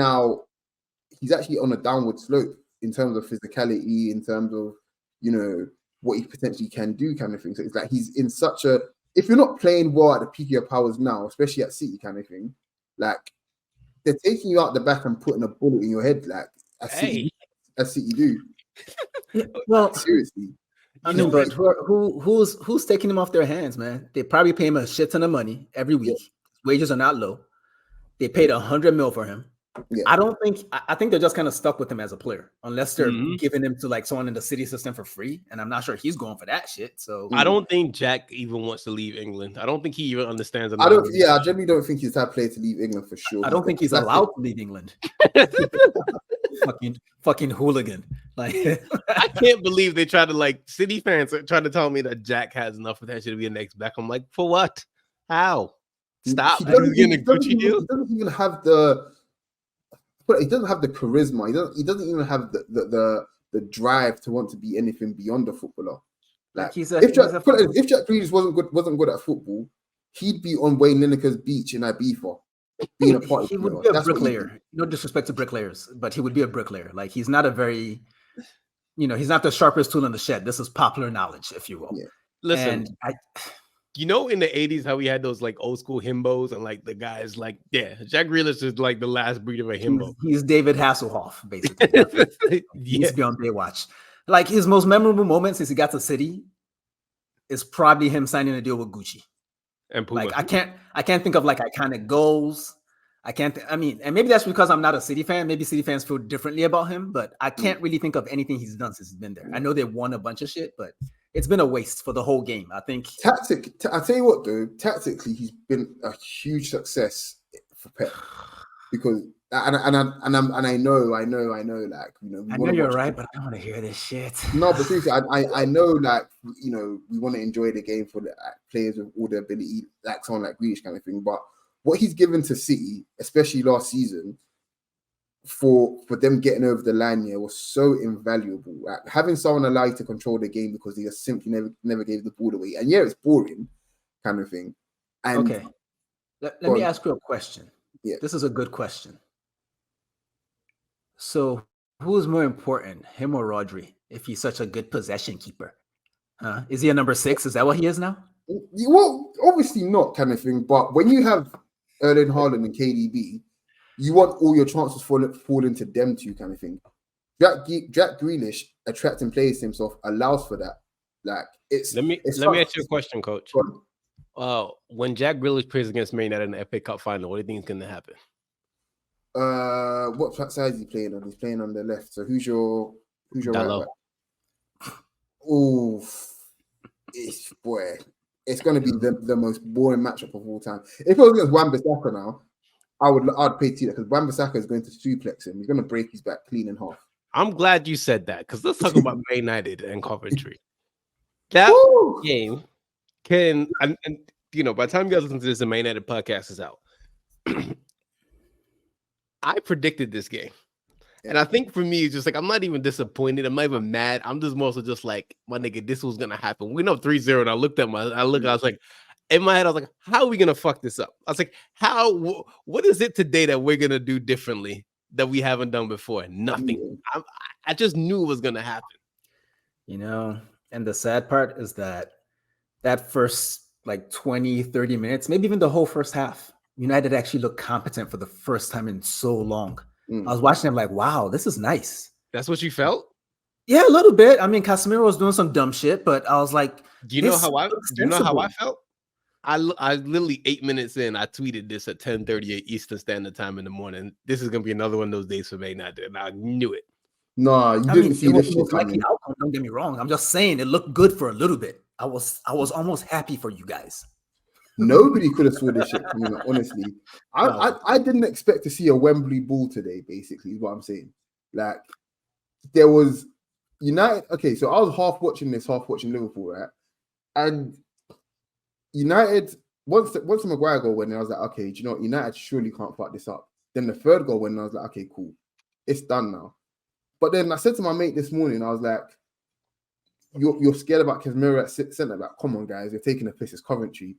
on a downward slope in terms of physicality, in terms of what he potentially can do, kind of thing. So it's like he's in such a, if you're not playing well at the peak of your powers now, especially at City, kind of thing, like they're taking you out the back and putting a bullet in your head, like as City do. Yeah, well, seriously. I mean, but who's taking him off their hands, man? They probably pay him a shit ton of money every week. Yeah. Wages are not low. They paid $100 million for him. Yeah. I think they're just kind of stuck with him as a player, unless they're giving him to like someone in the City system for free. And I'm not sure he's going for that shit. So I don't think Jack even wants to leave England. I don't think he even understands. I generally don't think he's that player to leave England for sure. I don't think he's allowed to leave England. fucking hooligan. Like I can't believe they tried to like City fans are trying to tell me that Jack has enough potential to be the next Beckham. Like, for what? How? Stop. He He's getting a Gucci deal. he doesn't even have the. But he doesn't have the charisma. He doesn't even have the drive to want to be anything beyond a footballer. Like if Jack Grealish wasn't good at football, he'd be on Wayne Lineker's beach in Ibiza, being a party. He would be a bricklayer. No disrespect to bricklayers, but he would be a bricklayer. Like he's not a very, he's not the sharpest tool in the shed. This is popular knowledge, if you will. Yeah. Listen, in the 80s, how we had those like old school himbos and like the guys like, Jack Grealish is like the last breed of a himbo. He's David Hasselhoff, basically. He's beyond Baywatch. Like his most memorable moment since he got to City is probably him signing a deal with Gucci. And Puma. Like I can't think of like iconic goals. And maybe that's because I'm not a City fan. Maybe City fans feel differently about him, but I can't really think of anything he's done since he's been there. I know they won a bunch of shit, but it's been a waste for the whole game. I think I tell you what, though, tactically he's been a huge success for Pep because I know, like I know you're right, but I don't want to hear this shit. No, but seriously, I know, like we want to enjoy the game for the players with all the ability, like someone like Grealish kind of thing. But what he's given to City, especially last season, for them getting over the line here was so invaluable. Like, having someone allow you to control the game because he just simply never gave the ball away, and it's boring, kind of thing. And okay, let me ask you a question. Yeah, this is a good question. So, who is more important, him or Rodri? If he's such a good possession keeper, is he a number 6? Is that what he is now? Well, obviously not, kind of thing. But when you have Erling Haaland and KDB, you want all your chances fall into them two, kind of thing. Jack Grealish attracting players to himself allows for that. Like let me ask you a question, Coach. When Jack Grealish plays against Man United in the FA Cup final, what do you think is going to happen? What side is he playing on? He's playing on the left. So who's your right back? Oh, it's going to be the most boring matchup of all time. If it was against Wan-Bissaka now, I'd pay to that because Wan-Bissaka is going to suplex him. He's going to break his back clean in half. I'm glad you said that because let's talk about Man United and Coventry. That game can, and by the time you guys listen to this, the Man United podcast is out. I predicted this game. And I think for me, it's just like, I'm not even disappointed. I'm not even mad. I'm just mostly just like, my nigga, this was going to happen. We know 3-0. And I was like, in my head, I was like, how are we going to fuck this up? I was like, what is it today that we're going to do differently that we haven't done before? Nothing. I just knew it was going to happen. And the sad part is that first like 20, 30 minutes, maybe even the whole first half, United actually looked competent for the first time in so long. I was watching them like, wow, this is nice. That's what you felt? Yeah, a little bit. I mean, Casemiro was doing some dumb shit, but I was like, do you know how I felt? I literally 8 minutes in, I tweeted this at 10:38 Eastern Standard Time in the morning. This is gonna be another one of those days for Me United, and I knew it. No, you didn't see this shit coming. Don't get me wrong. I'm just saying it looked good for a little bit. I was almost happy for you guys. Nobody could have saw this shit coming, honestly. I didn't expect to see a Wembley ball today, basically, is what I'm saying. Like, there was United. Okay, so I was half watching Liverpool, right? And United, once the Maguire goal went, I was like, okay, do you know what? United surely can't fuck this up. Then the third goal went, and I was like, okay, cool. It's done now. But then I said to my mate this morning, I was like, you're scared about Casemiro at centre back. Come on, guys, you're taking a piss. It's Coventry.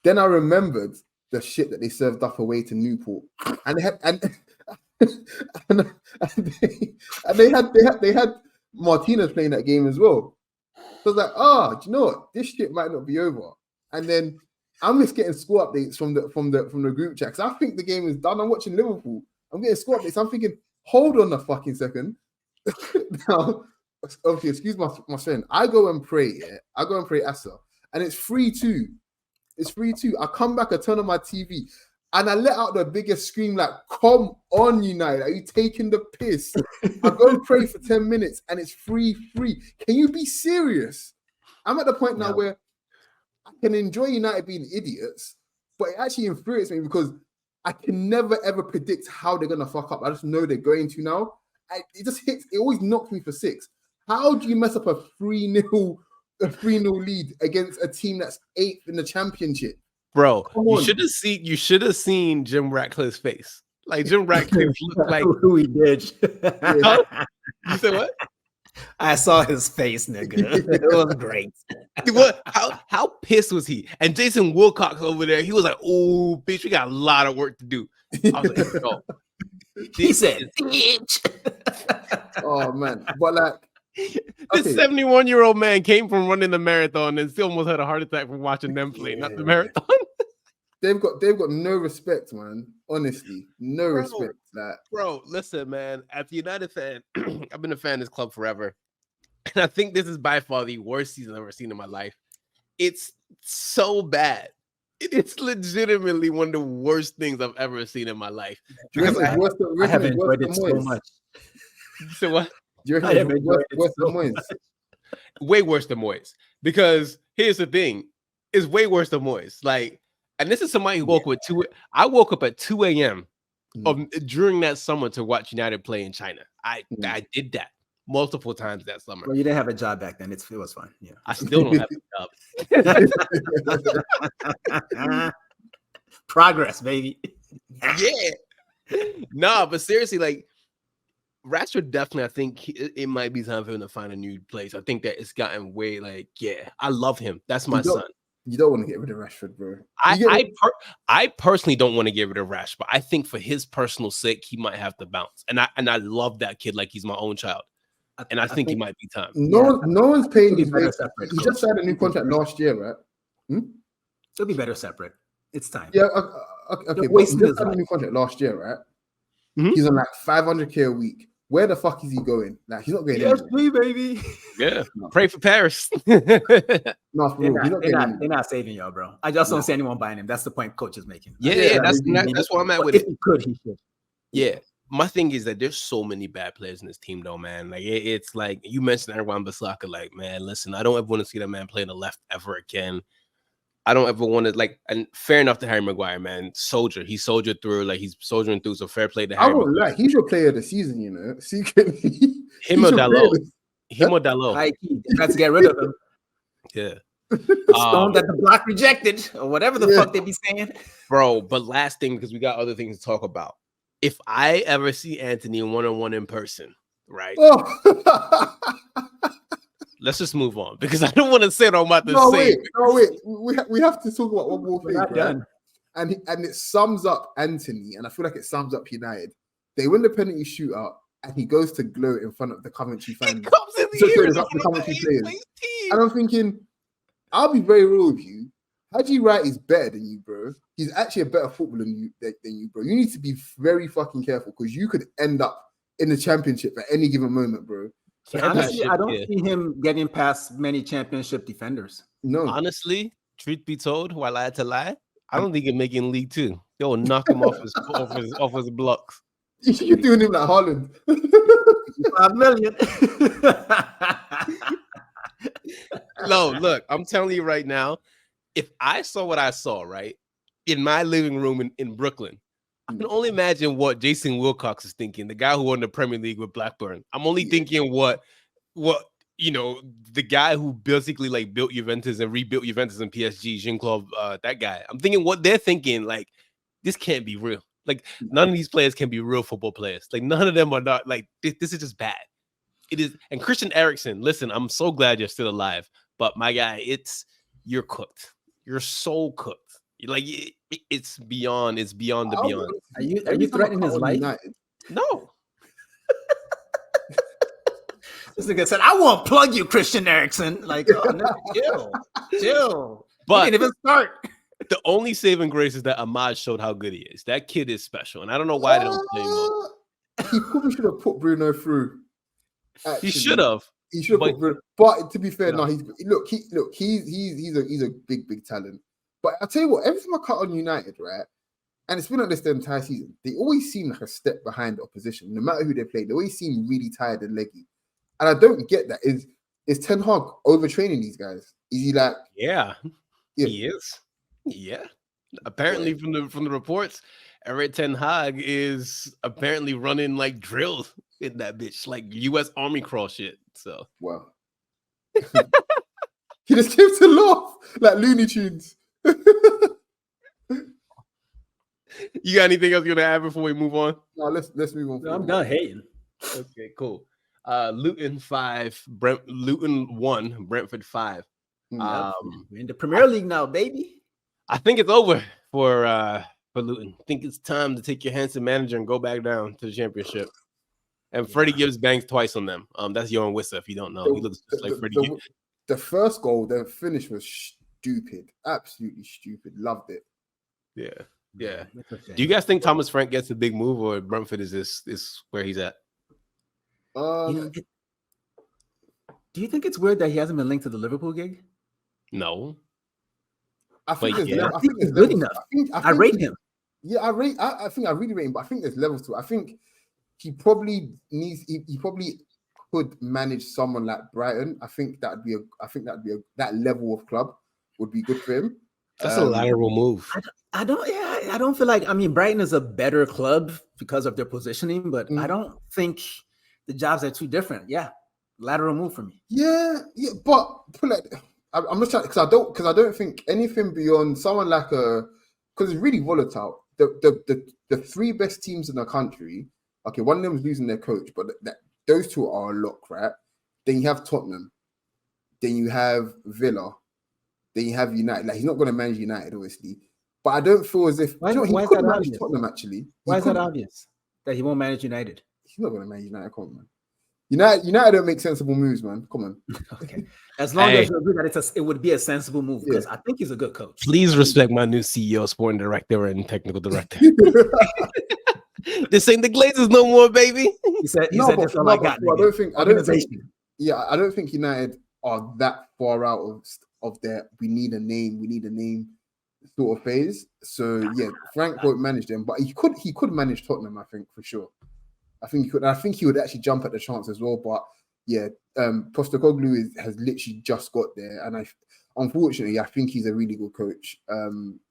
Then I remembered the shit that they served up away to Newport, and they had Martinez playing that game as well. So I was like, do you know what? This shit might not be over. And then I'm just getting score updates from the group chat because I think the game is done. I'm watching Liverpool. I'm getting score updates. I'm thinking, hold on a fucking second. Now, okay, excuse my friend. I go and pray. Yeah, I go and pray Asa, and it's 3-2. It's 3-2. I come back, I turn on my TV, and I let out the biggest scream like, come on, United. Are you taking the piss? I go and pray for 10 minutes, and it's 3-3. Can you be serious? I'm at the point now where I can enjoy United being idiots, but it actually infuriates me because I can never, ever predict how they're going to fuck up. I just know they're going to now. it just hits. It always knocks me for 6. How do you mess up a 3-0 lead against a team that's 8th in the championship? Bro, you should have seen Jim Ratcliffe's face. Like Jim Ratcliffe looked like who he did. Huh? You said what? I saw his face, nigga. It was great. What? How pissed was he? And Jason Wilcox over there, he was like, "Oh, bitch, we got a lot of work to do." I was like, "No." He said, "Bitch." Oh man, but like, this 71-year-old man came from running the marathon and still almost had a heart attack from watching them play, not the marathon. They've got no respect, man. Honestly, no respect. Bro, listen, man. As a United fan, I've been a fan of this club forever, and I think this is by far the worst season I've ever seen in my life. It's so bad. It's legitimately one of the worst things I've ever seen in my life. Because I haven't enjoyed it so much. So what? I haven't enjoyed it so much. Way worse than Moyes. Because here's the thing, it's way worse than Moyes. Like, and this is somebody who woke up at 2. I woke up at 2 a.m. During that summer to watch United play in China. I did that multiple times that summer. Well, you didn't have a job back then. It was fun. Yeah. I still don't have a job. Progress, baby. Yeah. Nah, but seriously, like Rashford definitely, I think it might be time for him to find a new place. I think that it's gotten way like, yeah, I love him. That's my son. You don't want to get rid of Rashford, bro. I personally don't want to get rid of Rashford, but I think for his personal sake, he might have to bounce. And I love that kid like he's my own child. And I think he might be time. No one's paying his rate. He just signed a new contract last year, right? It'll be better separate. It's time. Yeah, okay. He just signed a new contract last year, right? Mm-hmm. He's on like 500K a week. Where the fuck is he going? Like, he's not going anywhere. Baby. Yeah. No. Pray for Paris. No, they're not saving y'all, bro. I just don't see anyone buying him. That's the point coach is making. Yeah, that's where I'm at with it. If he could, he should. Yeah. My thing is that there's so many bad players in this team, though, man. Like, it's like you mentioned Erwan Bissaka. Like, man, listen, I don't ever want to see that man play on the left ever again. I don't ever want to, like, and fair enough to Harry Maguire, man. He soldiered through, like, he's soldiering through, so fair play to Harry Maguire. Like, he's your player of the season, you know, secretly. Him or Dalot. Like, let's get rid of him. Yeah. Stone that the block rejected, or whatever the fuck they be saying. Bro, but last thing, because we got other things to talk about. If I ever see Anthony one-on-one in person, right? Oh. Let's just move on because I don't want to say what I'm about to say. Wait. We have to talk about one more thing. Right? And it sums up Anthony, and I feel like it sums up United. They win the penalty shootout, and he goes to gloat in front of the Coventry fans. He comes in the ears of the Coventry players. And I'm thinking, I'll be very real with you. Haji Wright is better than you, bro. He's actually a better footballer than you, bro. You need to be very fucking careful because you could end up in the championship at any given moment, bro. Honestly, I don't see him getting past many championship defenders. No. Honestly, truth be told, while I had to lie, I don't think he'll make it in League 2. They'll knock him off his blocks. You're doing him like Haaland. 5 million. No, look, I'm telling you right now, if I saw what I saw, right, in my living room in Brooklyn, I can only imagine what Jason Wilcox is thinking, the guy who won the Premier League with Blackburn. I'm only thinking what you know, the guy who basically like built Juventus and rebuilt Juventus and PSG, Jean-Claude, that guy. I'm thinking what they're thinking, like, this can't be real. Like, none of these players can be real football players. Like, none of them are not, like, this is just bad. It is. And Christian Eriksen, listen, I'm so glad you're still alive. But my guy, you're cooked. You're so cooked. Like, it's beyond the beyond. Are you threatening his life? No. This nigga said, I won't plug you, Christian Eriksen. Like, oh, no, chill. But he didn't even start. The only saving grace is that Ahmad showed how good he is. That kid is special. And I don't know why they don't play him more. He probably should have put Bruno through. Actually. He should have. He should have put Bruno. But to be fair, no, he's a big talent. But I'll tell you what, every time I cut on United, right, and it's been like this the entire season, they always seem like a step behind the opposition. No matter who they play, they always seem really tired and leggy. And I don't get that. Is Ten Hag overtraining these guys? Is he like? Yeah. He is. Yeah. Apparently, from the reports, Eric Ten Hag is apparently running like drills in that bitch, like U.S. Army crawl shit. So Wow. He just came to laugh like Looney Tunes. you got anything else you want to add before we move on? No, let's move on. No, I'm done hating. Okay, cool. Luton 5, Luton 1, Brentford 5. We're in the Premier League now, baby. I think it's over for Luton. I think it's time to take your handsome manager and go back down to the championship. And Freddie Gibbs bangs twice on them. That's Johan Wissa, if you don't know. He looks just like Freddie Gibbs. The first goal, the finish was stupid. Absolutely stupid. Loved it. Yeah. Do you guys think Thomas Frank gets a big move, or Brentford is where he's at? Do you think it's weird that he hasn't been linked to the Liverpool gig? No. I think he's good enough. I rate him. Yeah, I think I really rate him, but I think there's levels to it. I think he probably could manage someone like Brighton. I think that'd be that level of club would be good for him. That's a lateral move. I don't feel like, I mean, Brighton is a better club because of their positioning, but I don't think the jobs are too different. Yeah, lateral move for me. Yeah, but I'm just trying because I don't think anything beyond someone like because it's really volatile. The three best teams in the country. Okay, one of them is losing their coach, but those two are a lock, right? Then you have Tottenham, then you have Villa, then you have United. Like, he's not going to manage United, obviously, but I don't feel as if he could manage Tottenham. Actually, why is that obvious that he won't manage United? He's not going to manage United. Come on, man. United don't make sensible moves, man. Come on. Okay, as long as you agree that it would be a sensible move, because I think he's a good coach. Please respect my new CEO, sporting director, and technical director. This ain't the Glazers no more, baby. He said that's all I got. I don't think United are that far out of their we need a name sort of phase. So yeah, Frank won't manage them, but he could manage Tottenham, I think, for sure. I think he could. I think he would actually jump at the chance as well. But yeah, Postecoglou has literally just got there, and unfortunately, I think he's a really good coach.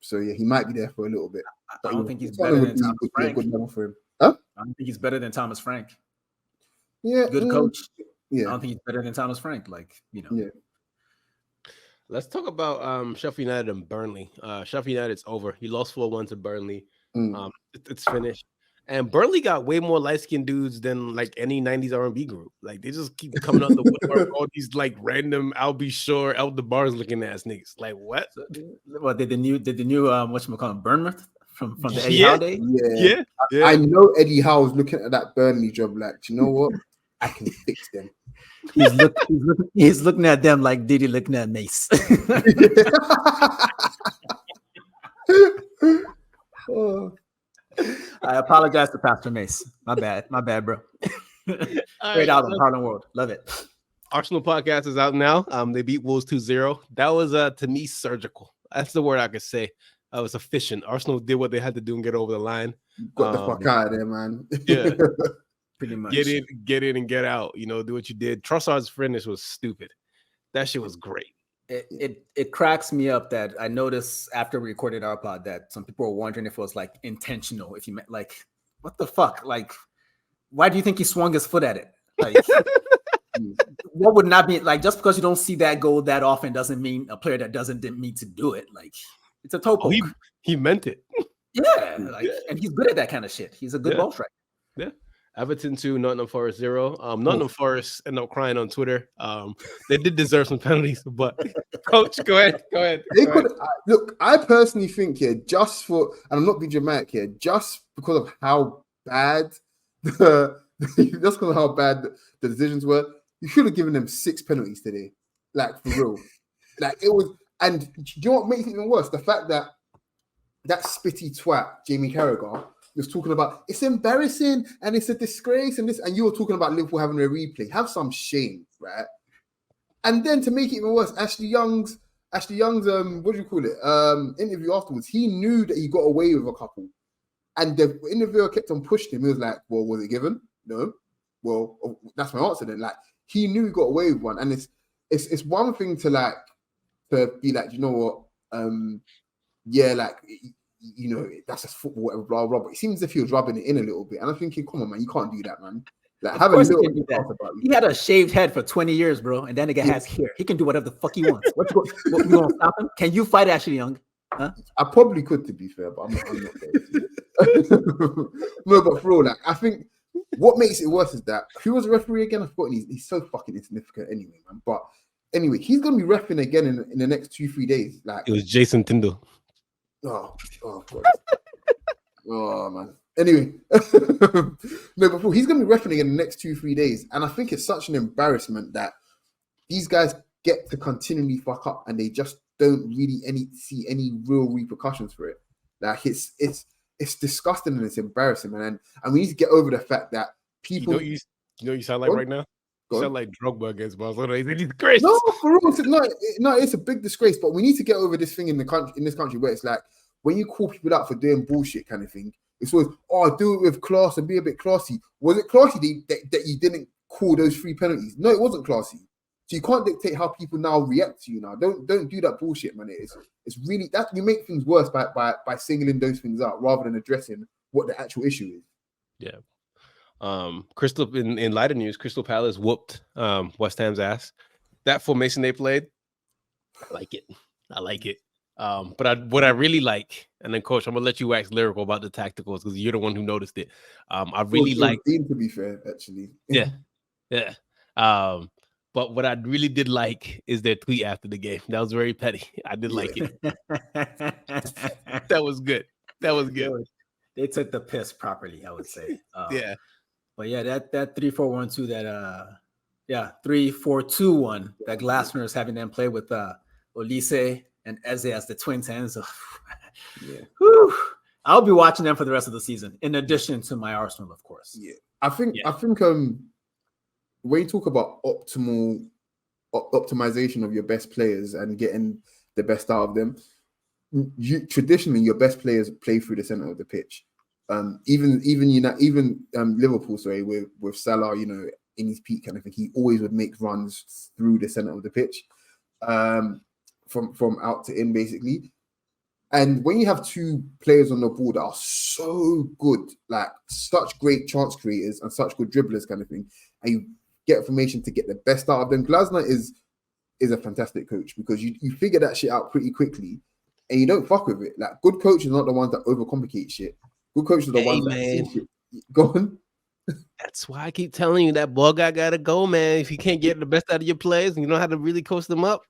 So yeah, he might be there for a little bit. I don't think he's better than Thomas Frank. Good level for him. Huh? I don't think he's better than Thomas Frank. Yeah, good coach. Yeah, I don't think he's better than Thomas Frank. Yeah. Let's talk about Sheffield United and Burnley. Sheffield United's over. He lost 4-1 to Burnley. It's finished. And Burnley got way more light-skinned dudes than like any 90s R&B group. Like, they just keep coming out the woodwork, all these like random Albie Shore, El DeBar's looking ass niggas. Like, what? What did the new whatchamacallit, Bournemouth from the Eddie Howe day? Yeah. I know Eddie Howe's looking at that Burnley job like, do you know what? I can fix them. He's looking at them like Diddy looking at Mace. I apologize to Pastor Mace. My bad, bro. Great album, Harlem World. Love it. Arsenal podcast is out now. They beat Wolves 2-0. That was to me surgical. That's the word I could say. It was efficient. Arsenal did what they had to do and get over the line. Got the fuck out of there, man. Yeah. Pretty much. Get in and get out. You know, do what you did. Trossard's finish was stupid. That shit was great. It cracks me up that I noticed after we recorded our pod that some people were wondering if it was like intentional. If you meant like, what the fuck? Like, why do you think he swung his foot at it? Like, what would not be like, just because you don't see that goal that often doesn't mean a player that didn't mean to do it. Like, it's a toe poke. He meant it. Yeah, and he's good at that kind of shit. He's a good ball striker. Yeah. Everton 2, Nottingham Forest 0. Nottingham Forest ended up crying on Twitter. They did deserve some penalties, but coach, go ahead. Look, I personally think just for, and I'm not being dramatic here, just because of how bad the decisions were, you should have given them 6 penalties today. Like, for real. Like, it was, and do you know what makes it even worse? The fact that spitty twat, Jamie Carragher, was talking about it's embarrassing and it's a disgrace and this, and you were talking about Liverpool having a replay. Have some shame, right? And then to make it even worse, Ashley Young's what do you call it? Interview afterwards, he knew that he got away with a couple, and the interviewer kept on pushing him. He was like, "Well, was it given? No. Well, that's my answer then." Like, he knew he got away with one, and it's one thing to be like, you know what? You know, that's just football, whatever, blah, blah, but it seems as if he was rubbing it in a little bit. And I'm thinking, come on, man, you can't do that, man. Like, Of have a course he little can do bit of that. about He you. had a shaved head for 20 years, bro, and that nigga has hair. He can do whatever the fuck he wants. What you gonna stop him? Can you fight Ashley Young? Huh? I probably could, to be fair, but I'm not going to. No, but for real, like, I think what makes it worse is that who was the referee again? I forgot. He's so fucking insignificant anyway, man. But anyway, he's going to be reffing again in the next 2-3 days. Like, It was Jason Tyndall. oh God. Oh man. Anyway, no, but he's going to be reffing again in the next 2-3 days, and I think it's such an embarrassment that these guys get to continually fuck up, and they just don't really see any real repercussions for it. Like, it's disgusting and it's embarrassing, man. And we need to get over the fact that people. You sound like right now. You sound like Drogba against Barcelona. He's a disgrace. No, for real. No, it's a big disgrace. But we need to get over this thing in this country where it's like when you call people out for doing bullshit kind of thing. It's always, do it with class and be a bit classy. Was it classy that you didn't call those 3 penalties? No, it wasn't classy. So you can't dictate how people now react to you now. Don't do that bullshit, man. It's really that you make things worse by singling those things out rather than addressing what the actual issue is. Yeah. Crystal in lighter news, Crystal Palace whooped West Ham's ass. That formation they played, I like it. But what I really like, and then Coach, I'm gonna let you wax lyrical about the tacticals because you're the one who noticed it. I really like Deen, to be fair, actually. Yeah. But what I really did like is their tweet after the game. That was very petty. I did like it. That was good. They took the piss properly, I would say. Yeah. But yeah, that 3-4-1-2, that 3-4-2-1 that Glasner is having them play with Olise and Eze as the twin tens. I'll be watching them for the rest of the season, in addition to my Arsenal, of course. Yeah. I think when you talk about optimization of your best players and getting the best out of them, traditionally your best players play through the center of the pitch. Even Liverpool, with Salah, in his peak kind of thing, he always would make runs through the center of the pitch, from out to in, basically. And when you have 2 players on the ball that are so good, like such great chance creators and such good dribblers kind of thing, and you get information to get the best out of them, Glasner is a fantastic coach because you figure that shit out pretty quickly and you don't fuck with it. Like, good coaches are not the ones that overcomplicate shit. Good coaches are the ones that see shit. Go on. That's why I keep telling you that ball guy gotta go, man. If you can't get the best out of your players and you know how to really coach them up,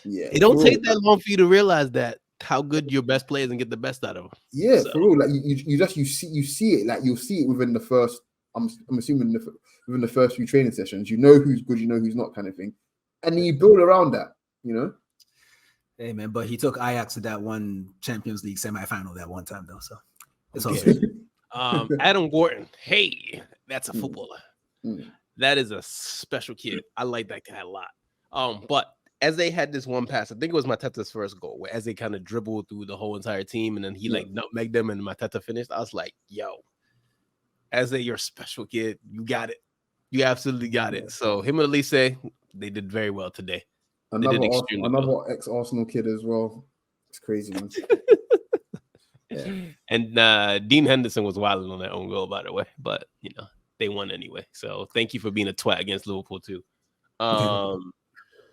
it don't take that long for you to realize that how good your best players and get the best out of them. Yeah, so. For real. Like you see it. Like, you'll see it within the first. I'm assuming within the first few training sessions. You know who's good, you know who's not, kind of thing, and then you build around that. Hey man, but he took Ajax to that one Champions League semifinal that one time though. So it's all Adam Gordon. Hey, that's a footballer. That is a special kid. I like that guy a lot. But as they had this one pass, I think it was Mateta's first goal, where as they kind of dribbled through the whole entire team, and then he nutmegged them, and Mateta finished. I was like, yo, you're a special kid. You got it. You absolutely got it. So him and Elise, they did very well today. Another ex-Arsenal kid as well. It's crazy, man. And Dean Henderson was wilding on that own goal, by the way. But, they won anyway. So thank you for being a twat against Liverpool, too.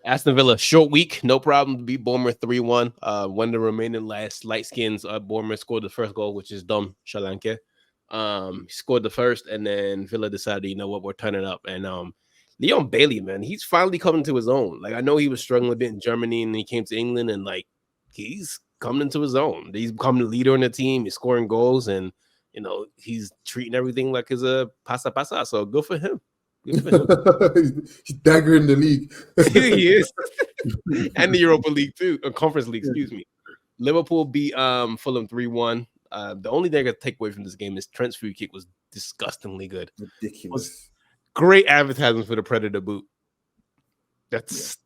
Aston Villa, short week. No problem to beat Bournemouth 3-1. When the remaining last light skins, Bournemouth scored the first goal, which is Dom Shalanke. Scored the first, and then Villa decided, you know what, we're turning up. And Leon Bailey, man, he's finally coming to his own. Like, I know he was struggling a bit in Germany, and he came to England, and like he's coming into his own. He's becoming the leader in the team. He's scoring goals, and he's treating everything like his pasa. So good for him. He's daggering the league. He is, and the Europa League too, or Conference League. Excuse me. Liverpool beat Fulham 3-1. The only thing I take away from this game is Trent's free kick was disgustingly good. Ridiculous. Great advertising for the Predator boot. That's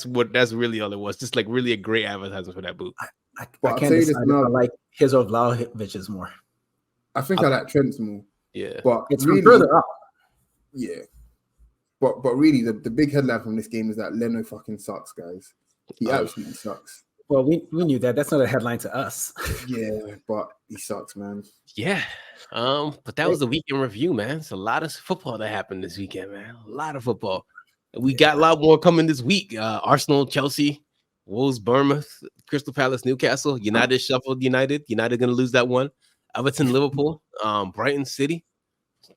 really all it was. Just like really a great advertisement for that boot. I can't decide if I like his or Vlahovic's more. I think I like Trent's more. Yeah, but it's really, further up. Yeah, but really, the big headline from this game is that Leno fucking sucks, guys. He absolutely sucks. Well, we knew that. That's not a headline to us. Yeah, but he sucks, man. Yeah. But that was the weekend review, man. It's a lot of football that happened this weekend, man. A lot of football. And we got a lot more coming this week. Arsenal, Chelsea, Wolves, Bournemouth, Crystal Palace, Newcastle, United shuffled United. United gonna lose that one. Everton, Liverpool, Brighton City.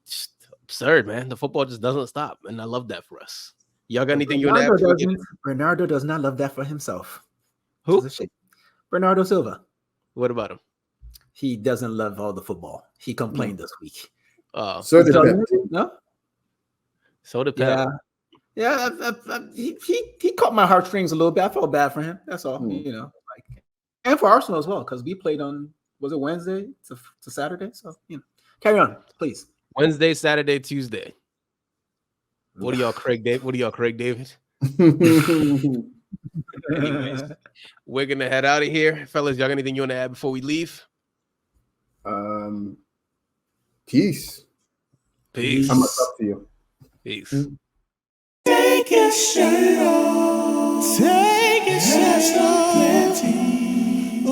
Just absurd, man. The football just doesn't stop. And I love that for us. Y'all got anything you want to add? Bernardo does not love that for himself. Who? Bernardo Silva. What about him? He doesn't love all the football. He complained this week. So did Pep. No? So did Pep. Yeah. He caught my heartstrings a little bit. I felt bad for him. That's all. You know, like, and for Arsenal as well, because we played on, was it Wednesday to Saturday? So, you know, carry on, please. Wednesday, Saturday, Tuesday. What do y'all, Craig David? Anyways, we're gonna head out of here, fellas. Y'all got anything you want to add before we leave? Peace. I'm up to you. Peace. Take your shirt off. Take your shirt off. Plenty.